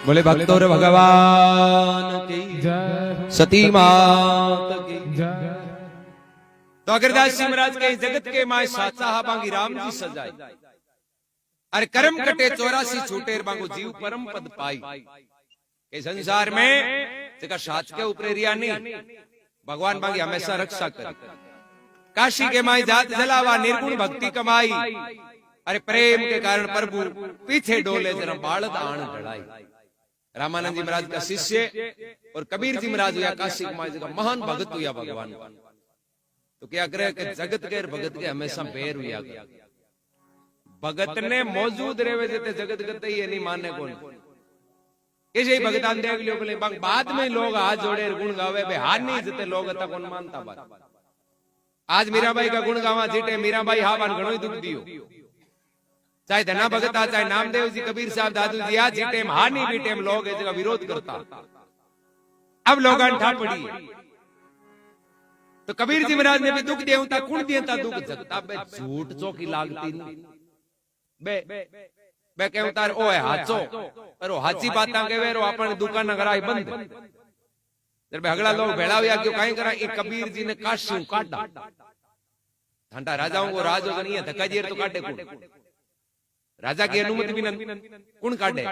बोले भक्तों रे भगवान की जय सती मात की जय तो अगरदास जी महाराज के जगत के माय साचा बांगी राम जी सजाई अरे कर्म कटे 84 छूटे बांगो जीव परम पद पाई के संसार में जगह साच के ऊपर रिया नहीं भगवान बांगी हमेशा रक्षा करे काशी के माय जात जलावा निर्गुण भक्ति कमाई अरे प्रेम के कारण प्रभु पीछे डोले जरा बालद आण ढड़ाई रामानंद जी महाराज का शिष्य और कबीर जी महाराज हुआ काशी कुमार जी का महान भगत हुआ भगवान का तो क्या करे कि जगत के भगत के हमेशा बैर हुआ भगत ने मौजूद रहे जते जगत गते ये नहीं माने कौन कैसे भगतान देख लियो बोले बाद में लोग हाथ जोड़े गुण गावे बे हाथ नहीं जते लोग अता कौन मानता बात आज मीराबाई का गुण गावा जीटे मीराबाई हावान घणो दुख दियो चाहे धना भगता चाहे नामदेव जी कबीर साहब दादू जी आज टेम हानि भी टेम लोग इस जगह विरोध करता अब लोग अंठा पड़ी तो कबीर जी महाराज ने भी दुख देवता कुण देता दुख जगता बे झूठ चौकी लागती नहीं बे बे के उतार ओए हाचो पर वो हाची बातां केवे रो आपण दुकान कराई बंद जर बे हगड़ा लोग भेड़ाव्या क्यों काई करा ए कबीर जी ने काश्यू काटा ठंडा राजाओं को राज हो गनी है धक्का जेर तो काटे कुण राजा की अनुमति बिना कुण काटे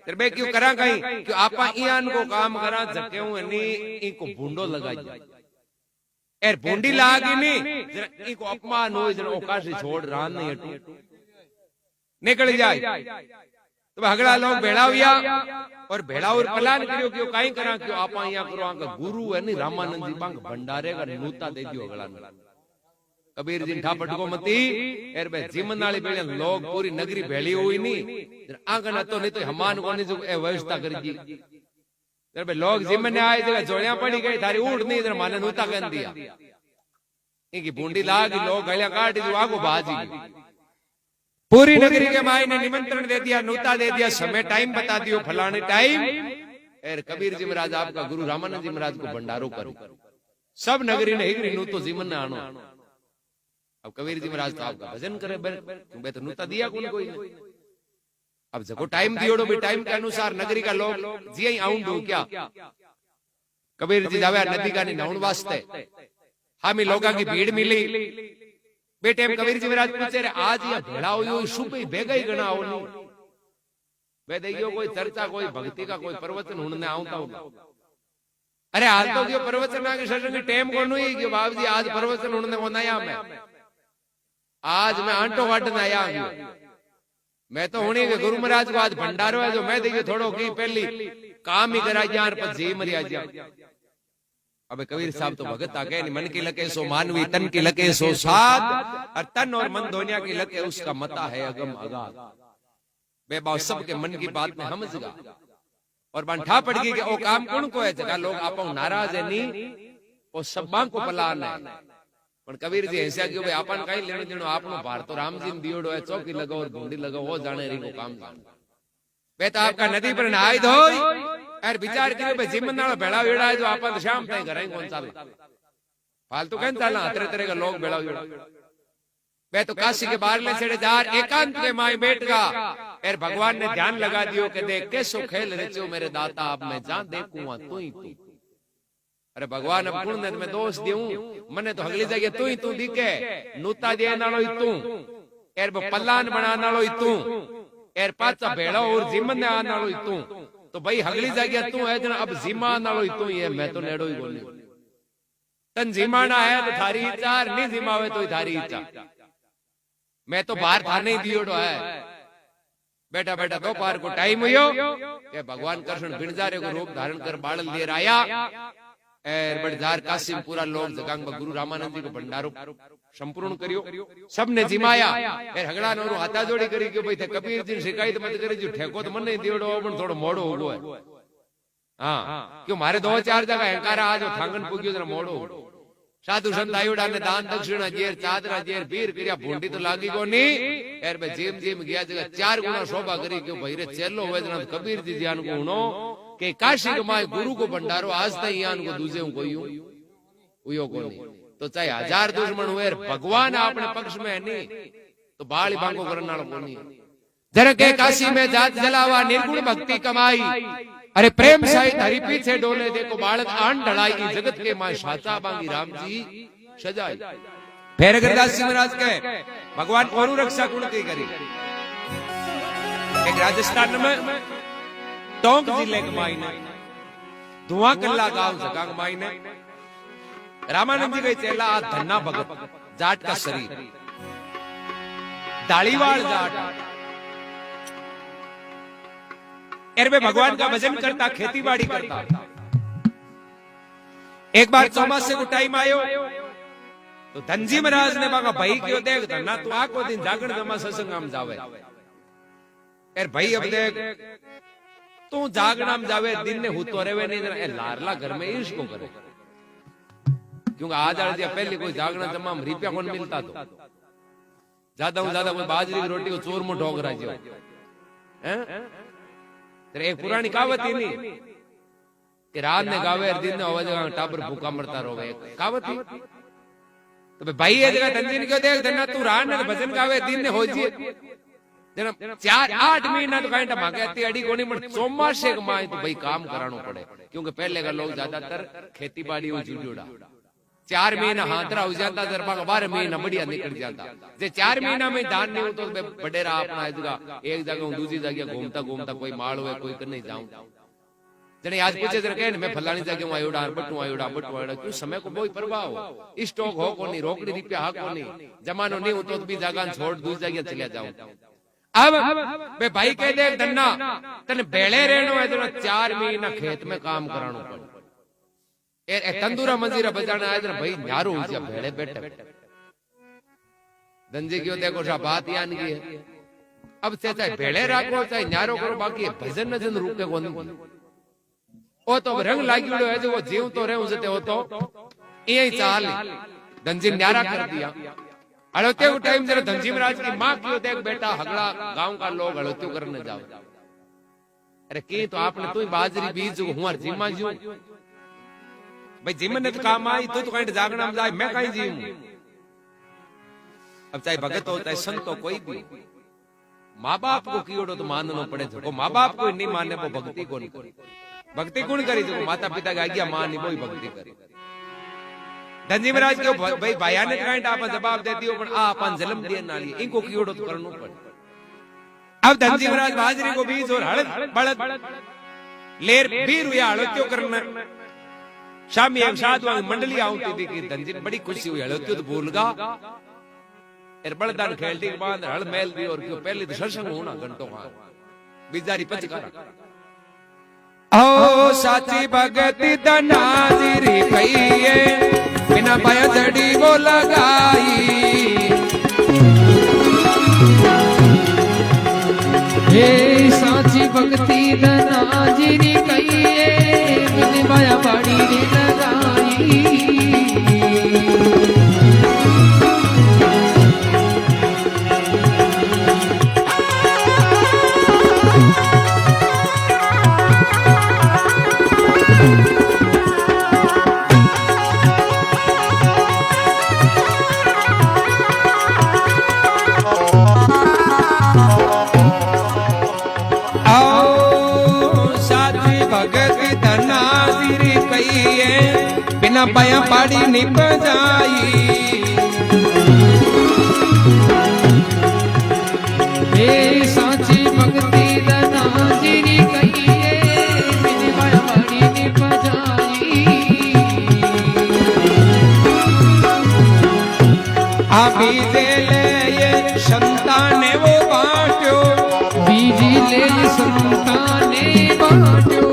तर बे क्यों करा कहीं क्यों आपा इयान को काम करा जकेऊ एनी इको भूंडो लगाई एर भूंडी लागी नी जरा इको अपमान होय जरा ओकाशी छोड़ रान नहीं हटू निकल जाए तो हगड़ा लोग भेड़ाव्या और भेड़ावर प्लान करियो क्यों काई करा क्यों आपा इया करो आका गुरु है नी रामानंद जी बांग भंडारे का नूता दे दियो हगड़ा ने कबीर जी ठा पटको मती एर बे जीमनाली बेले लोग पूरी नगरी भेली हुई नी आंगन तो नहीं तो हमान को नहीं जो ए व्यवस्था कर दी एर बे लोग जीमने आए जगह जोड़ियां पड़ी गई थारी उड़ नहीं इधर माने नूता कर दिया इनकी बूंदी लागी लोग गलियां काट दी आगो बाजी पूरी नगरी के माई ने निमंत्रण दे दिया नूता दे दिया समय टाइम बता दियो फलाने टाइम एर कबीर जी महाराज आपका गुरु रामानंद जी महाराज को भंडारो करो सब नगरी ने हिगरी नूतो जीवन ने आनो अब कबीर जी महाराज तो आपका भजन करे बे तो नूता दिया कौन कोई ने अब जको टाइम दियोड़ो भी टाइम के अनुसार नगरी का लोग जी आऊं दो क्या कबीर जी जावे नदी का नहाउन वास्ते हामी लोगा की भीड़ मिली बेटे कबीर जी महाराज पूछे रे आज या भेड़ा हो सुबह बेगा ही गना हो नहीं वे देखियो कोई चर्चा कोई भक्ति का कोई प्रवचन उन्होंने आऊंगा होगा अरे हाल तो क्यों प्रवचन आगे सत्संग की टेम को नहीं कि बाबू जी आज प्रवचन उन्होंने वो नया मैं आज मैं आंटो काटने आया हूं मैं तो होनी के गुरु महाराज को आज भंडारो है जो मैं देखियो थोड़ो की पहली काम ही करा यार पर जी मरिया जा अबे कबीर साहब तो भगत आ गए मन की लके सो मानवी तन की लके सो साध और तन और मन दोनिया की लके उसका मता है अगम अगाध बेबाव सबके मन की बात में समझगा और बंठा पड़ गई कि ओ काम कौन को है जगह लोग आपो नाराज है नी ओ सबा को पलान है पण कबीर जी ऐसा क्यों भाई आपन कहीं लेनो देनो आपनो भार तो राम जी ने दियोड़ो है चौकी लगाओ और ढूंढी लगाओ वो जाने री को काम जाने बे तो आपका नदी पर नहाई धोई यार विचार करो भाई जिमन नाल भेड़ा वेड़ा है जो आपन शाम तक घर कौन चाले फालतू कहन चलना तरह तरह के लोग भेड़ा वेड़ा वे तो काशी के बाहर ले छड़े जार एकांत के माई बैठ गा यार भगवान ने ध्यान लगा दियो कि देख कैसो खेल रचो मेरे दाता अब मैं जान देखूंगा तू ही तू अरे भगवान अब कुण ने मैं दोष दूं मने तो अगली जगह तू ही तू दिखे नूता दे नालो ही तू यार पल्लान बना नालो ही तू यार पाचा भेड़ा और जिमन ने आ नालो ही तू तो भाई अगली जगह तू है जना अब जिमा नालो ही तू ही है मैं तो नेड़ो ही बोली तन जिमाना है तो थारी इच्छा नहीं जिमावे तो थारी इच्छा मैं तो बाहर था नहीं दियोड़ो है बेटा बेटा दोपहर को टाइम हुयो के भगवान कृष्ण बिणजारे को रूप धारण कर बाल लेर आया एर बड़जार कासिम पूरा लोग जगांग गुरु रामानंद जी को भंडारो संपूर्ण करियो सबने जिमाया एर हगड़ा नोरो हाथा जोड़ी करी क्यों भाई थे कबीर जी शिकायत मत करी जो ठेको तो मन नहीं दियोड़ो पण थोड़ो मोड़ो होगो है हां क्यों मारे दो चार जगह अहंकार आज थांगन पुग्यो जरा मोड़ो साधु संत आयुड़ा ने दान दक्षिणा जेर चादरा जेर बीर करिया भूंडी तो लागी को नी यार बे जिम जिम गया जगह 4 गुना शोभा करी क्यों भाई रे चेलो होवे जना कबीर जी ध्यान को उनो के काशी के माय गुरु को भंडारो आज तक यान को दूजे कोई उयो को नहीं तो चाहे 1000 दुश्मन हुए भगवान अपने पक्ष में है नहीं तो बाल बांगो करना को नहीं जरा के काशी में जात जलावा निर्गुण भक्ति कमाई अरे प्रेम सहित हरि पीछे डोले देखो बालक आन ढलाई की जगत के मां साचा बांगी राम जी सजाई फिर अगरदास जी महाराज के भगवान और रक्षा गुण की करी एक राजस्थान में टोंक जिले के मायने धुआं कल्ला गांव जगांग मायने रामानंद जी के चेला धन्ना भगत जाट का शरीर दाढ़ीवाल जाट एरबे भगवान का भजन करता खेती बाड़ी करता एक बार चौमासे को टाइम आयो तो धनजी महाराज ने बागा भाई क्यों देख धन्ना तू आको दिन जागरण जमा सत्संग में जावे एर भाई अब देख तू जागरण में जावे दिन ने हुतो रेवे नहीं लारला घर में इसको करे क्योंकि आज दिया पहले कोई जागरण जमा में रुपया कौन मिलता तो ज्यादा कोई बाजरी की रोटी को चोर में ठोक रहा है तेरे एक पुरानी कहावत ही नहीं कि रात ने गावे दिन ने आवाज टाबर भूखा मरता रोवे कहावत ही तो भाई ये जगह धनजी क्यों देख धन्ना तू रान ने भजन गावे दिन ने हो जी जना 4-8 महीना तो कांटा मांगे आती अड़ी कोनी पर चौमासे के माए तो भाई काम करानो पड़े क्योंकि पहले का लोग ज्यादातर खेती बाड़ी हो जुड़ा 4 महीना हाथरा हो जाता 12 महीना बढ़िया निकल जाता जे 4 महीना में धान नहीं हो तो बडेरा अपना एक जगह दूसरी जगह घूमता घूमता कोई माल हुए कोई कर नहीं जाऊं जने आज पूछे जरा कहे मैं फलानी जगह हूं आयोडा बटू आयोडा क्यों समय को कोई परवाह हो स्टॉक हो को नहीं रोकड़ी रुपया हा को नहीं जमानो नहीं हो तो भी जगह छोड़ दूसरी जगह चले जाऊं अब बे भाई कह दे धन्ना तने बेड़े रहनो है तो 4 महीना खेत में काम करानो पड़े ए तंदूरा मंजीरा बजाना है तो भाई न्यारो हो जा बेड़े बैठे धनजी क्यों देखो सा बात यान की है अब चाहे बेड़े राखो चाहे न्यारो करो बाकी भजन नजन रुके को नहीं ओ तो रंग लागियो है जो जीव तो रहे उसते हो तो यही चाल धनजी न्यारा कर दिया हड़ोते को टाइम जरा धनजी महाराज की मां क्यों देख बेटा हगड़ा गांव का लोग हड़ोते करने जाओ अरे की तो आपने तू बाजरी बीज हुआ जीमा जू भाई जीवन ने तो काम आई तू तो कहीं जागना में जाए मैं कहीं जीव अब चाहे भगत हो चाहे संत हो कोई भी माँ बाप को कीड़ो तो मानना पड़े जो माँ बाप को नहीं मानने वो भक्ति को नहीं करी भक्ति कौन करी जो माता पिता का आज्ञा मान नहीं वो भक्ति करी धनजी महाराज क्यों भाई भाया ने कहीं आप जवाब देती हो पर आप जन्म दिए नाली इनको कीड़ो तो करना पड़े अब धनजी महाराज बाजरी को बीज और हड़द बड़द लेर बीर हुआ हड़त्यो करना शामी एक साधु मंडली आती थी कि धनजी बड़ी खुशी हुई हड़त्यो तो भूलगा बड़दान खेलती के बाद हड़ मेल दी और क्यों पहले तो सत्संग होना घंटों बिजारी पचकार ओ साची भगति धनाजिरी कहिए बिना पाया जड़ी को लगाई हे साची भक्ति धनाजिरी कहिए बिना पाया बाड़ी रे लगाई बिना पाया पाड़ी निप जाई हे साची भक्ति धनाजिरी कहिए बिना पाया पाड़ी निप जाई आ बीजे ले ये संताने वो बांट्यो बीजी ले संताने बांट्यो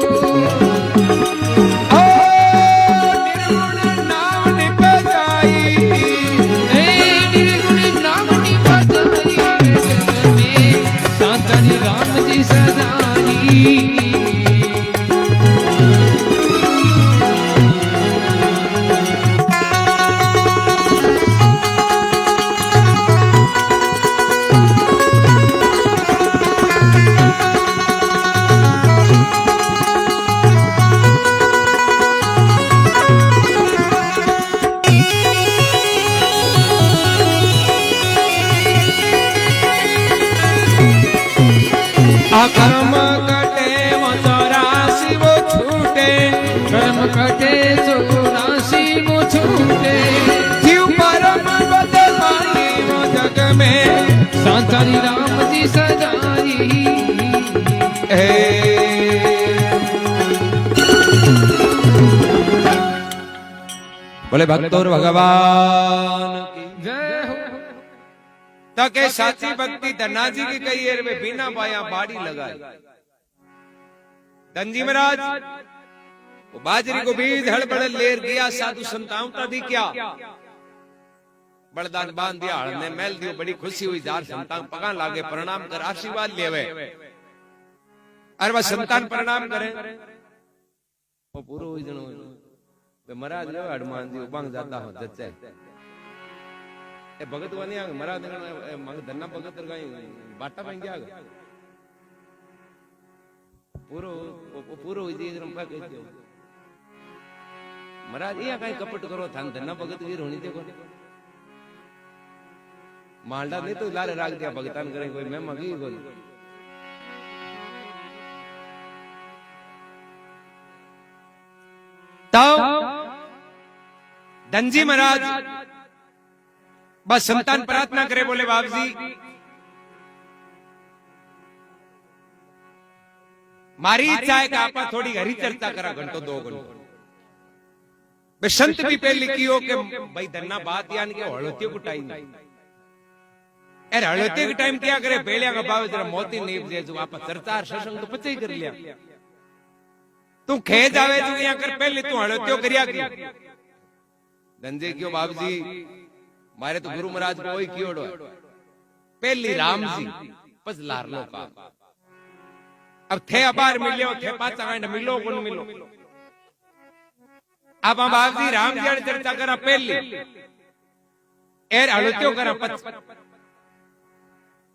कर्म कटे वो 84 वो छूटे कर्म कटे 84 वो छूटे जीव परम बदमानी वो जग में साचारी राम जी सजाई बोले भक्तोर भगवान की जय हो तके साची भक्ति धनाजी की कही में बिना पाया बाड़ी लगाई धनजी महाराज वो बाजरी को बीज हड़बड़ लेर दिया साधु संतावता दी क्या बड़दान बांध दिया हड़ ने मेल दियो बड़ी खुशी हुई जार संतान पगा लागे प्रणाम कर आशीर्वाद लेवे अरे वह संतान प्रणाम करे वो पूरो हुई जनो महाराज ले हनुमान जी उबांग जाता हो जच्चे ए भगत वानी आ महाराज ने मंग धन्ना भगत गाई बाटा बन गया पूरो पूरो हुई जी रंपा कह दियो महाराज ये कहीं कपट करो थान धन्ना भगत वीर होनी देखो मालडा नहीं तो लारे राग दिया भगतान करें कोई मैं मगी बोल तो धनजी महाराज बस संतान प्रार्थना करे बोले बाप जी मारी इच्छा है कि आप थोड़ी हरी चर्चा करा घंटो 2 घंटो बे संत भी पहले कियो कि भाई धन्ना बात यान के हड़ोतियों को टाइम यार हड़ोतियों के टाइम क्या करे पहले का भाव जरा मोती नहीं दे जो आप चर्चा सत्संग तो पचे ही कर लिया तू खेज आवे तू यहाँ कर पहले तू हड़ोतियों करिया की धनजे क्यों बाप जी मारे तो गुरु महाराज को वही क्यों पहली राम जी बस लारलो का अब थे अबार मिलो थे पाचा गांड मिलो कौन मिलो अब हम बाप जी राम जी चर्चा करा पहली एर हड़ोतियों करा पच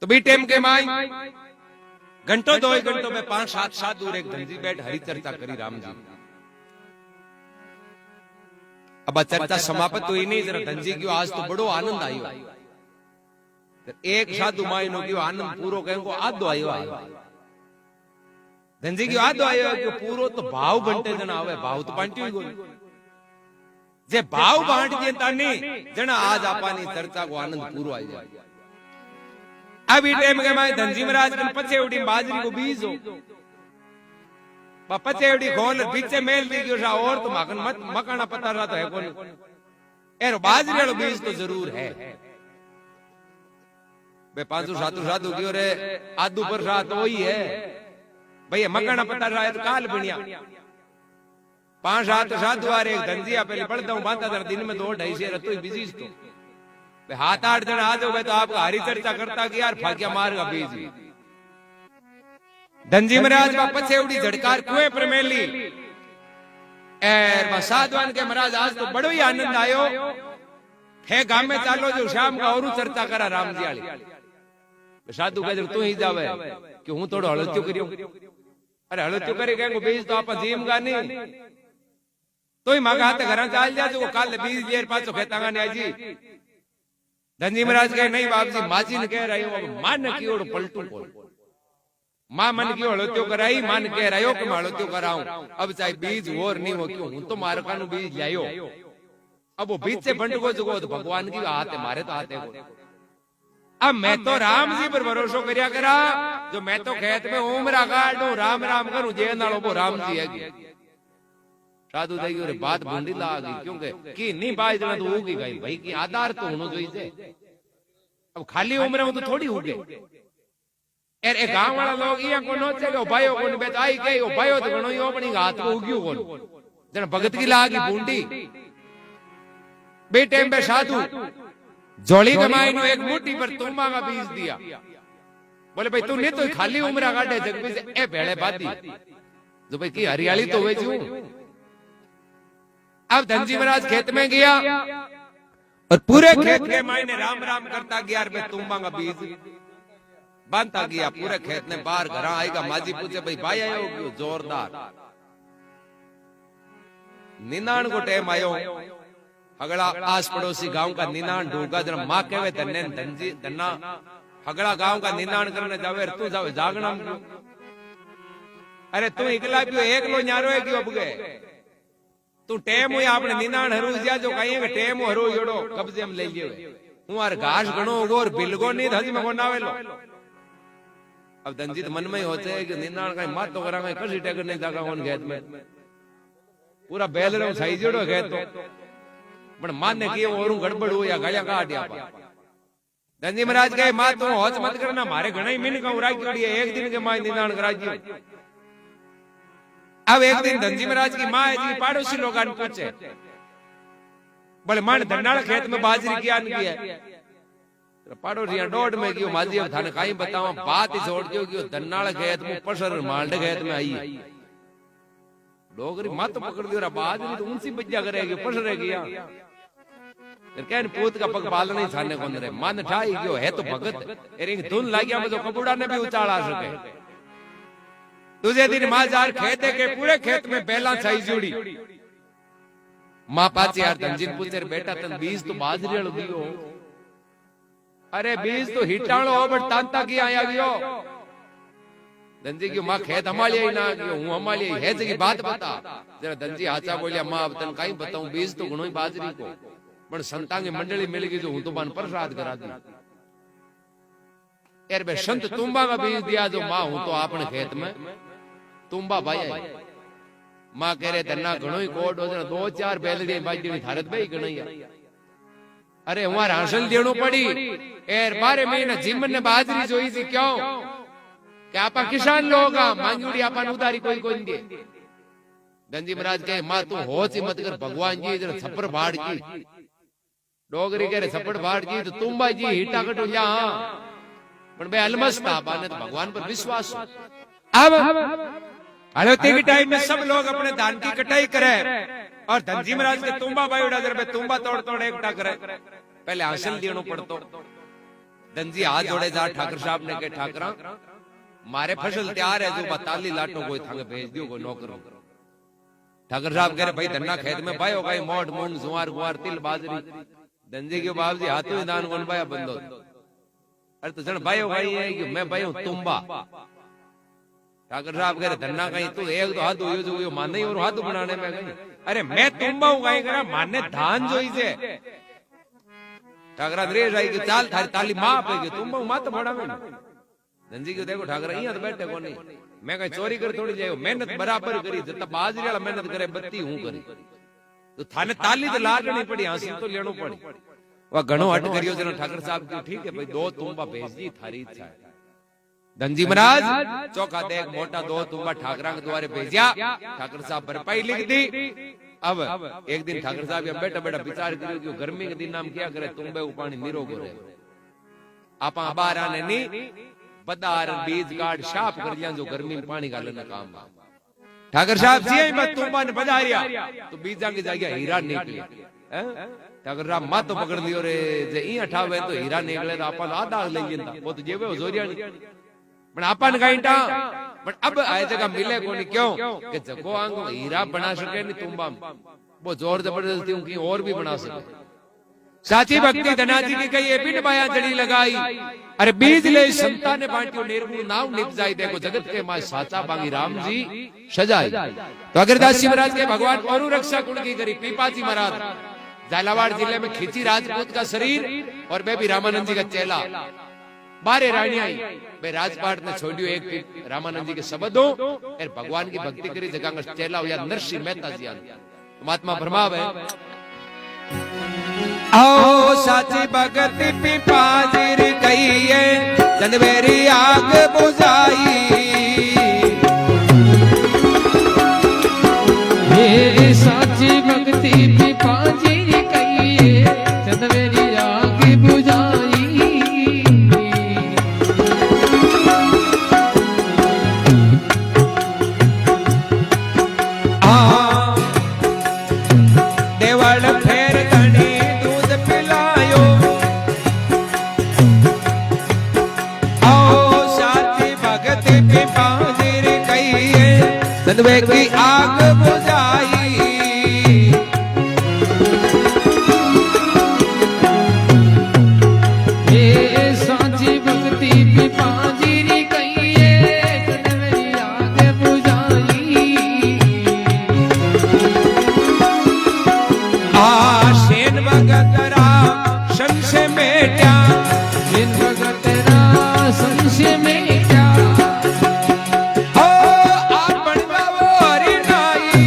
तो भी टेम के माई घंटों 2 घंटों में 5-7 सात दूर एक धनजी बैठ हरी चर्चा करी राम जी अब चर्चा समाप्त हुई नहीं जरा धनजी क्यों आज तो बड़ो आनंद आयो एक साधु मायनो क्यों आनंद पूरो कहें को आधो आयो धनजी क्यों आधो आयो कि पूरो तो भाव बंटे जना आवे भाव तो बांटी हुई जे भाव बांट दिए तानी जना आज आपानी चर्चा को आनंद पूरो आई जाए अभी टाइम के माय धनजी महाराज कन पचे उड़ी बाजरी को बीज हो पचे उड़ी खोल पीछे मेल दी गयो और तो माकन मत मकाना पता रहा तो है कौन एर बाजरी वाला बीज तो जरूर है बे 500-700 साधु क्यों रे आदू पर रात वही है भैया मकाना पता रहा है तो काल बनिया 5-7 साधु आ रहे धनजिया पहले पढ़ता हूँ बांधा था दिन में 2-2.5 शेर तो बिजी तो 7-8 जन आ जाओगे तो आपका हरी चर्चा करता कि यार फाकिया मारगा बीज धनजी महाराज बा पछे उड़ी झड़कार कुएं पर मेली एर साधवान के महाराज आज तो बड़ो ही आनंद आयो है गांव में चालो जो शाम का और चर्चा करा राम जी वाली साधु कहे तू ही जावे कि हूं थोड़ो हड़ोत्यो करियो अरे हड़ोत्यो करे कहेंगे बीज तो आप जीम गा नहीं तो ही मांगा हाथ घर चाल जा जो काल बीज लेर पाछो खेतांगा ने आजी धनजी महाराज कहे नहीं बाप जी माजी ने कह रही हूं मान की ओड़ पलटू को मां मन की हड़ोत्यो कराई मान कह रहा कि मैं हड़ोत्यो कराऊं अब चाहे बीज और नहीं हो क्यों हूं तो मारका नु बीज लायो अब वो बीच से बंट को जुगो तो भगवान की हाथ है मारे तो हाथ है अब मैं तो राम जी पर भरोसा करिया करा जो मैं तो खेत में उमरा काटू राम राम करूं जे नालो वो राम जी है साधु देगी और बात बंदी ला गई क्योंकि की नहीं बाज जना तो होगी गई भाई की आधार तो होनो जोईजे अब खाली उम्र में तो थोड़ी होगे यार ए गांव वाला लोग इया को नोचे के भाईओ कोन बेच आई के ओ भाईओ तो गणो यो अपनी हाथ को उग्यो कोन जन भगत की लागी बूंडी बे टाइम पे साधु जोड़ी कमाई नो एक मुट्ठी पर तुम्बा का बीज दिया बोले भाई तू नहीं तो खाली उम्र काटे जग में से ए भेड़े बादी जो भाई की हरियाली तो हुए जू अब धनजी महाराज खेत में गया और पूरे खेत के मायने राम राम करता गया में तुम्बा का बीज बांधता गया पूरे खेत में बाहर घर आएगा माजी पूछे भाई भाई आयो क्यों जोरदार निनान को टाइम आयो हगड़ा आस पड़ोसी गांव का निनान ढूंढा जरा माँ कहे धन्ने धनजी धन्ना हगड़ा गांव का निनान करने जावे तू जावे जागना अरे तू इकला पियो एक लो न्यारो है क्यों अब गए तू टेम हुई आपने निनान हरू दिया जो कहीं टेम हरू जोड़ो कब्जे हम ले लियो हूं यार घास गणो उगो और बिलगो नहीं धज में कोनावे लो अब धनजीत मन में ही होते है कि निनान का मात तो करा कसी टेकर नहीं जागा उन खेत में पूरा बैल रे सही जोड़ो खेत तो पण मान ने किए और गड़बड़ हो या गाया काट या धनजी महाराज कहे मां तू होच मत करना मारे घणा ही मिन का राखी एक दिन के मां निनान कराजी अब एक दिन धनजी महाराज की मां जी पड़ोसी लोग पूछे बोले मान धनाल खेत में बाजरी क्या की है पड़ोसिया डोड में क्यों माजी थाने कहीं बताओ बात ही छोड़ दियो कि धनाल खेत में पसर मालडे खेत में आई डोगरी मत पकड़ दियो बाजरी तो उनसी बज्जा करेगी पसरेगी कहन पूत का पग बाल नहीं छाने को रे मन ठाई गयो है तो भगत एरिंग धुन लागिया में तो कबूड़ा ने भी उचाड़ा सके दूसरे दिन माजार खेते के पूरे खेत में बेला छाई जुड़ी मां पाची यार धनजीन पूछे बेटा तन बीज तो बाजरी वालो दियो अरे बीज तो हिटाणो हो बट तांता की आया गयो धनजी की मां खेत हमारी ही ना गयो हूं हमारी है जगी बात बता जरा धनजी हाचा बोलिया मां अब तन काई बताऊं बीज तो घणो ही बाजरी को पण संतां की मंडली मिल गई जो हूं तो बान प्रसाद करा दी यार बे संत तुम्बा का बीज दिया जो मां हूं तो आपने खेत में तुम्बा भाई मां कह रहे धन्ना घणो ही कोट हो दो चार बैलडी बाजरी थारत भाई घणई अरे हमारा हासिल देणो पड़ी एर 12 महीना जीवन ने बाजरी जोई थी क्यों कि आपा किसान लोग मांगूड़ी आपा उधारी कोई कोई दे धनजी महाराज कहे मां तू होश ही मत कर भगवान जी जरा छप्पर भाड़ जी डोगरी कह रहे छप्पर भाड़ जी तो तुम्बा जी हिटा कटो जा पण बे अलमस्ता बाने तो भगवान पर विश्वास अब हड़ोती के टाइम में सब लोग अपने धान की कटाई करे और धनजी महाराज के तुम्बा भाई उड़ा दे तुम्बा तोड़ तोड़ एकटा करे पहले हासिल देनो पड़तो धनजी हाथ जोड़े जा ठाकर साहब ने के ठाकरा मारे फसल तैयार है जो बताली लाटो कोई थाके भेज दियो कोई नौकर ठाकर साहब कह रहे भाई धन्ना खेत में भाई होगा मोट मूंग जुआर गुआर तिल बाजरी धनजी के बाप जी हाथों ही दान कौन भाई बंदो अरे तो जन भाई होगा ये कि मैं भाई हूं तुम्बा ठाकर साहब कह रहे धन्ना कहीं तू एक तो हाथ हो जो माने ही और हाथ बनाने में कहीं अरे मैं तुम्बा हूं कहीं करा माने धान जोई से ठाकरा रे जाई के चाल थारी ताली मां पे के तुम्बा मत बड़ा में धनजी को देखो ठाकरा यहां तो बैठे कोनी मैं कहीं चोरी कर थोड़ी जायो मेहनत बराबर करी जता बाजरी वाला मेहनत करे बत्ती हूं करी तो थाने ताली तो लागनी पड़ी हासिल तो लेनो पड़ी वा घणो हट करियो जनो ठाकर साहब की ठीक है भाई दो तुम्बा भेज दी थारी इच्छा है धनजी महाराज चौका दे एक मोटा दो तुम्बा ठाकरा के द्वारे भेजा ठाकर साहब भरपाई लिख दी अब एक दिन ठाकर साहब या बैठा बैठा विचार करियो कि गर्मी के दिन नाम क्या करे तुम्बे को पानी निरो करे आपा बाहर आने नी बदार बीज गाड़ साफ कर लिया जो गर्मी में पानी गालने काम बा ठाकर साहब जी मैं तुम्बा ने बजारिया तो बीजा की जगह हीरा निकले ठाकर साहब मां तो पकड़ लियो रे जे ई अठावे तो हीरा निकले तो आपा आधा ले लेंदा वो तो जेवे हो जोरिया नहीं पण आपन काईटा पण अब आए जगह मिले कोनी क्यों कि जगो आंग हीरा बना सके नहीं तुम्बा वो जोर जबरदस्ती उनकी और भी बना सके साची भक्ति धनाजी की कही बिन माया जड़ी लगाई अरे बीज ले संता ने बांटियो निर्गुण नाव निपजाई देखो जगत के मां साचा बांगी राम जी सजाई तो अगरदास जी महाराज के भगवान और रक्षा गुण की करी पीपाजी महाराज झालावाड़ जिले में खिची राजपूत का शरीर और बेबी रामानंद जी का चेला 12 रानियां बे राजपाट ने छोड़ियो एक रामानंद जी के शब्दों और भगवान की भक्ति करी जगह का चेला हो या नरसिंह मेहता जी महात्मा भरमाव है आओ साची भगति पिपाजिर कहिए जनवेरी आग बुझाई ये साची भक्ति पिपाजिर कहिए जनवेरी आग बुझाई देवल फेर घनी दूध पिलायो आओ साची भगति पिपाजिर कहिए सदवे की आग बुझाई ये साची भक्ति पिपाजिर कहिए जनवेरी आग बुझाई आशेन भगतरा संशय मेट्या जिन भगतरा संशय में क्या ओ आपन गवो हरि नाई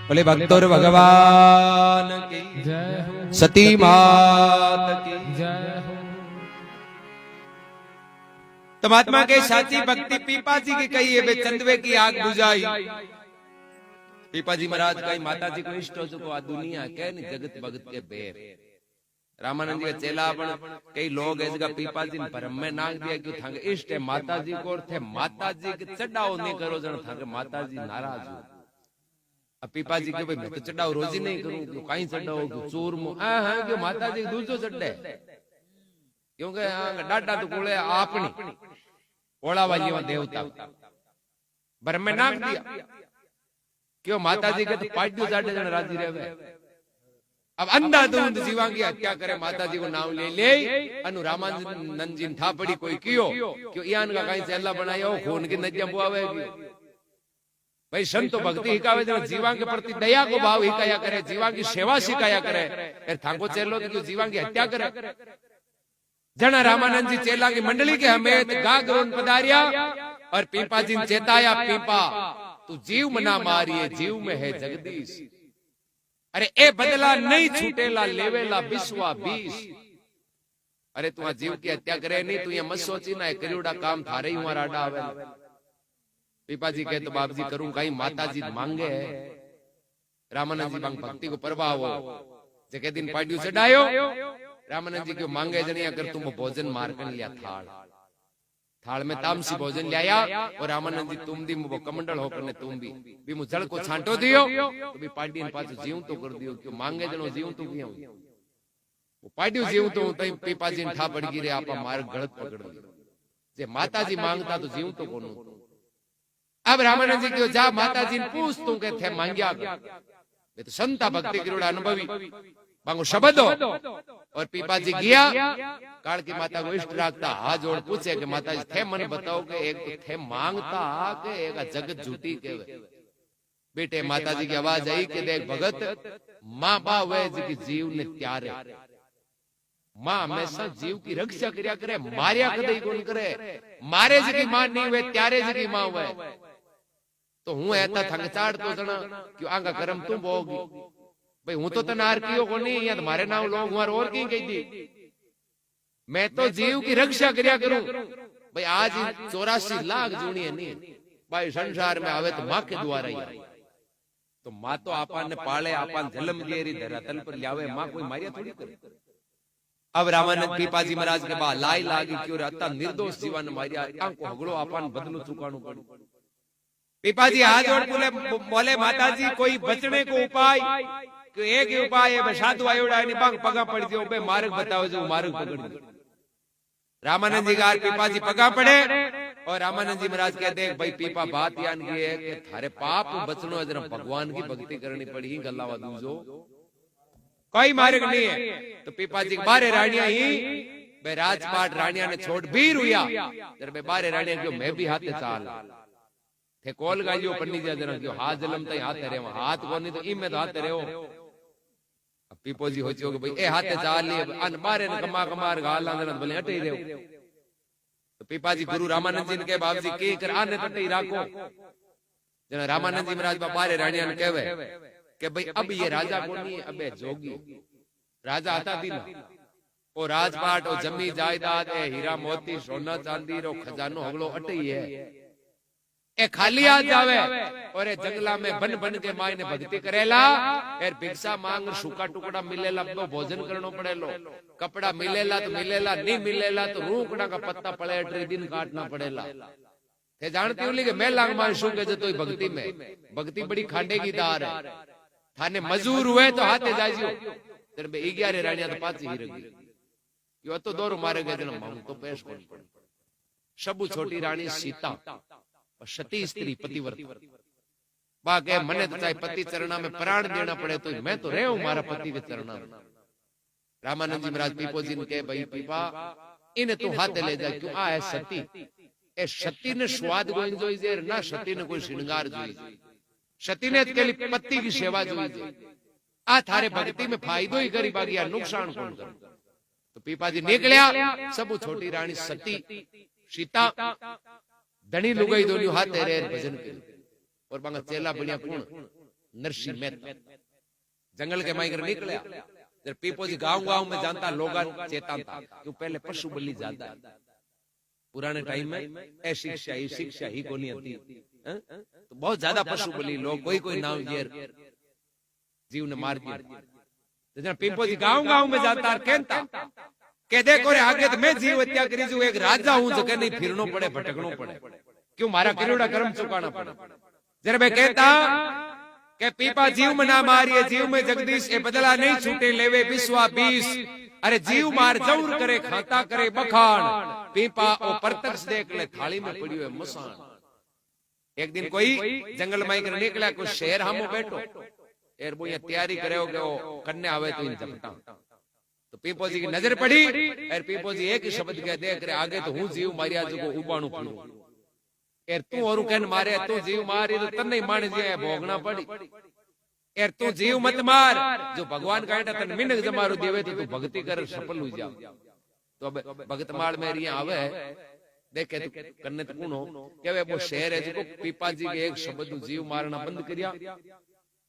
बोले भक्तोर भगवान की जय हो सती मात की। जय हो तो महात्मा के साची भक्ति पीपा जी की कही है, वे चंदवे की आग बुझाई। पीपा जी महाराज कही माता जी को इष्ट हो चुको आ दुनिया के नहीं जगत भगत के बेर। रामानंद जी का चेला पण कई लोग है जगह पीपा जी ने भरम में नाग दिया क्यों थांगे इष्ट है माता जी को, और थे माता जी के चढ़ाओ नहीं करो जन थांगे माता जी नाराज हो। अब पीपा जी के भाई मैं तो चढ़ाओ रोज ही नहीं करूं, क्यों कहीं चढ़ाओ क्यों चूरमो हां क्यों माता जी दूसरो चढ़े, क्योंकि डाटा तो कोले आपनी ओला वाली देवता भरम में नाग दिया क्यों माता जी के तो पाटियो जाटे जन राजी रहे। अब अंधाधुंध जीवा की हत्या करे माता जी को नाम ले ले अनु रामानंद जी था पड़ी कोई कियो क्यों यान का कहीं चेला बनाया हो खून की नदियां बुआवेगी। भाई संतो भक्ति हिकावे जन जीवा के प्रति दया को भाव हिकाया करे, जीवा की सेवा सिखाया करे, फिर थाको चेलो तो क्यों जीवा की हत्या करे। जना रामानंद जी चेला की मंडली के हमें गागरोन पधारिया और पीपा जी ने चेताया पीपा तू जीव मना मारिए जीव में है जगदीश, अरे ए बदला नहीं छूटेला लेवेला बिस्वा 20। अरे तू जीव की हत्या करे नहीं, तू ये मत सोची ना करियोड़ा काम थारे ही हमारा आडा आवे। पीपा जी कहे तो बाप जी करूं कहीं माता जी मांगे है। रामानंद जी मांग भक्ति को प्रभाव हो जेके दिन पाड्यू चढ़ायो रामानंद जी को मांगे जनिया कर तुम भोजन मार कर लिया थाल में तामसी भोजन लाया और रामानंद जी तुम दी वो कमंडल होकर ने तुम भी मु जल को छांटो दियो तो भी पाडी ने पाछो जीव तो कर दियो क्यों मांगे जनो जीव तो किया वो पाडियो जीव तो तई पीपा जी ने ठा पड़ गई रे आपा मार्ग गलत पकड़ लियो जे माता जी मांगता तो जीव तो कोनु। अब रामानंद जी क्यों जा माता जी ने पूछ तू के थे मांगया ये तो संता भक्ति करोड़ा अनुभवी मांगो शब्द हो। और पीपा जी गया काल की माता को इष्ट रखता हाथ जोड़ पूछे कि माता जी थे मन बताओ कि एक तो थे मांगता कि एक जगत झूठी के बेटे माता जी की आवाज आई कि देख भगत माँ बा वे जी की जीव ने त्यारे माँ हमेशा जीव की रक्षा कर्या करे मारिया कदई कौन करे, मारे जी की मां नहीं वे त्यारे जी की मां वे तो हूं ऐता थंग चाड़ तो जना क्यों आंगा करम तुम बोगी भाई हूं तो तनार कियो को नहीं या तुम्हारे नाम लोग हमारे और की कही दी मैं तो जीव की रक्षा कर्या करूं। भाई आज 84 लाख जूनी नहीं भाई संसार में आवे तो मां के द्वारा ही तो मां तो आपान ने पाले आपान जन्म दिए धरातल पर लावे मां कोई मारिया थोड़ी करे। अब रामानंद पीपा जी महाराज के बाद लाई लागी क्यों रहता निर्दोष जीवन मारिया आंको हगड़ो आपान बदलो चुकाणो पड़ी। पीपा जी हाथ जोड़ बोले माता जी कोई बचने को उपाय एक ही उपाय है साधु आयोड़ा पगा पड़ दियो बे मार्ग बताओ जो मार्ग पकड़। रामानंद जी का पीपा जी पगा पड़े और रामानंद जी महाराज कहते हैं भाई पीपा बात यान की है कि थारे पाप बचनो जरा भगवान की भक्ति करनी पड़ी गल्लावा दूजो कोई मार्ग नहीं है। तो पीपा जी बारे रानिया ही बे राजपाट रानिया ने छोड़ बीर हुआ जरा बे बारे रानिया क्यों मैं भी हाथे चाल थे कोल गालियो पंडित जी जरा क्यों हाथ जलम तई हाथ रे हाथ को नहीं तो ई में तो हाथ रे हो। अब पीपो जी हो चो कि भाई ए हाथे चाल लिए अन बारे ने कमा कमार गाल अंदर भले हटे रे। तो पीपा जी गुरु रामानंद जी ने कहे बाप जी के कर आने तटे राखो जना रामानंद जी महाराज बारे रानिया ने कहवे कि भाई अब ये राजा को नहीं अबे जोगी राजा आता थी ना ओ राजपाट ओ जमी जायदाद ए हीरा मोती सोना चांदी रो खजानो हगलो अटे ही है ए खाली हाथ जावे और ए जंगला में बन बन के माई ने भक्ति करेला एर भिक्षा मांग सूखा टुकड़ा मिलेला तो भोजन करनो पड़ेलो कपड़ा मिलेला तो मिलेला नहीं मिलेला तो रूकड़ा का पत्ता पड़े 3 दिन काटना पड़ेला। थे जानती हो कि मैं लांग मान शू के जतो भक्ति में भक्ति बड़ी खांडे की दार है थाने मजूर हुए तो हाथे जाजियो तेरे बे 11 रानिया तो पाची ही रही यो तो दौर मारे गए जन्म हम तो पेश कौन पड़े। सबु छोटी रानी सीता सती स्त्री पतिव्रत बागे मने तो चाहे पति चरणा में प्राण देना पड़े तो मैं तो रहूं मारा पति के चरणा में। रामानंद जी महाराज पीपो जी ने कहे भाई पीपा इन्हें तू हाथे ले जा क्यों आ है सती ए सती ने स्वाद को एंजॉय जे ना सती ने कोई श्रृंगार जोई सती ने के लिए पति की सेवा जोई आ थारे भक्ति में फायदो ही करी बागी नुकसान कौन कर। तो पीपा जी निकलिया सब छोटी रानी सती सीता धनी लुगाई दोनों हाथ तेरे भजन के और बांगा चेला बढ़िया कौन नरसिंह मेहता जंगल के माइकर निकला। जब पीपो जी गांव गांव में जानता लोग चेता था क्यों पहले पशु बलि ज्यादा है। पुराने टाइम में ऐसी शिक्षा ही को नहीं आती, तो बहुत ज्यादा पशु बलि लोग कोई नाम जीव ने मार दिया। तो जब पीपो जी गांव गांव में जाता और कहता के देखो रे आगे तो मैं जीव हत्या करी जो एक राजा हूं जो नहीं फिरनो पड़े भटकनो पड़े क्यों मारा करोड़ा कर्म चुकाना पड़े। जरा मैं कहता के पीपा जीव में ना मारिए जीव में जगदीश ए बदला नहीं छूटे लेवे विश्वा 20। अरे जीव मार जरूर करे खाता करे बखान पीपा ओ प्रत्यक्ष देख ले थाली में पड़ी है मसान। एक दिन कोई जंगल में निकला कोई शेर हम बैठो एर वो ये तैयारी करे हो कि वो करने आवे तो इन जपटा। तो पीपो जी की नजर पड़ी और पीपो जी एक ही शब्द कह देख रहे आगे तो हूं जीव मारिया जो उबाणु पड़ू एर तू और कहन मारे तू जीव मारी तो तन्ने मान जे भोगना पड़ी। एर तू जीव मत मार जो भगवान कहता तन मिनक जमारो देवे तो तू भक्ति कर सफल हो जा। तो अब भगत माल में रिया आवे देखे तो करने तो कौन हो कहवे वो शेर है जो पीपा जी के एक शब्द जीव मारना बंद करिया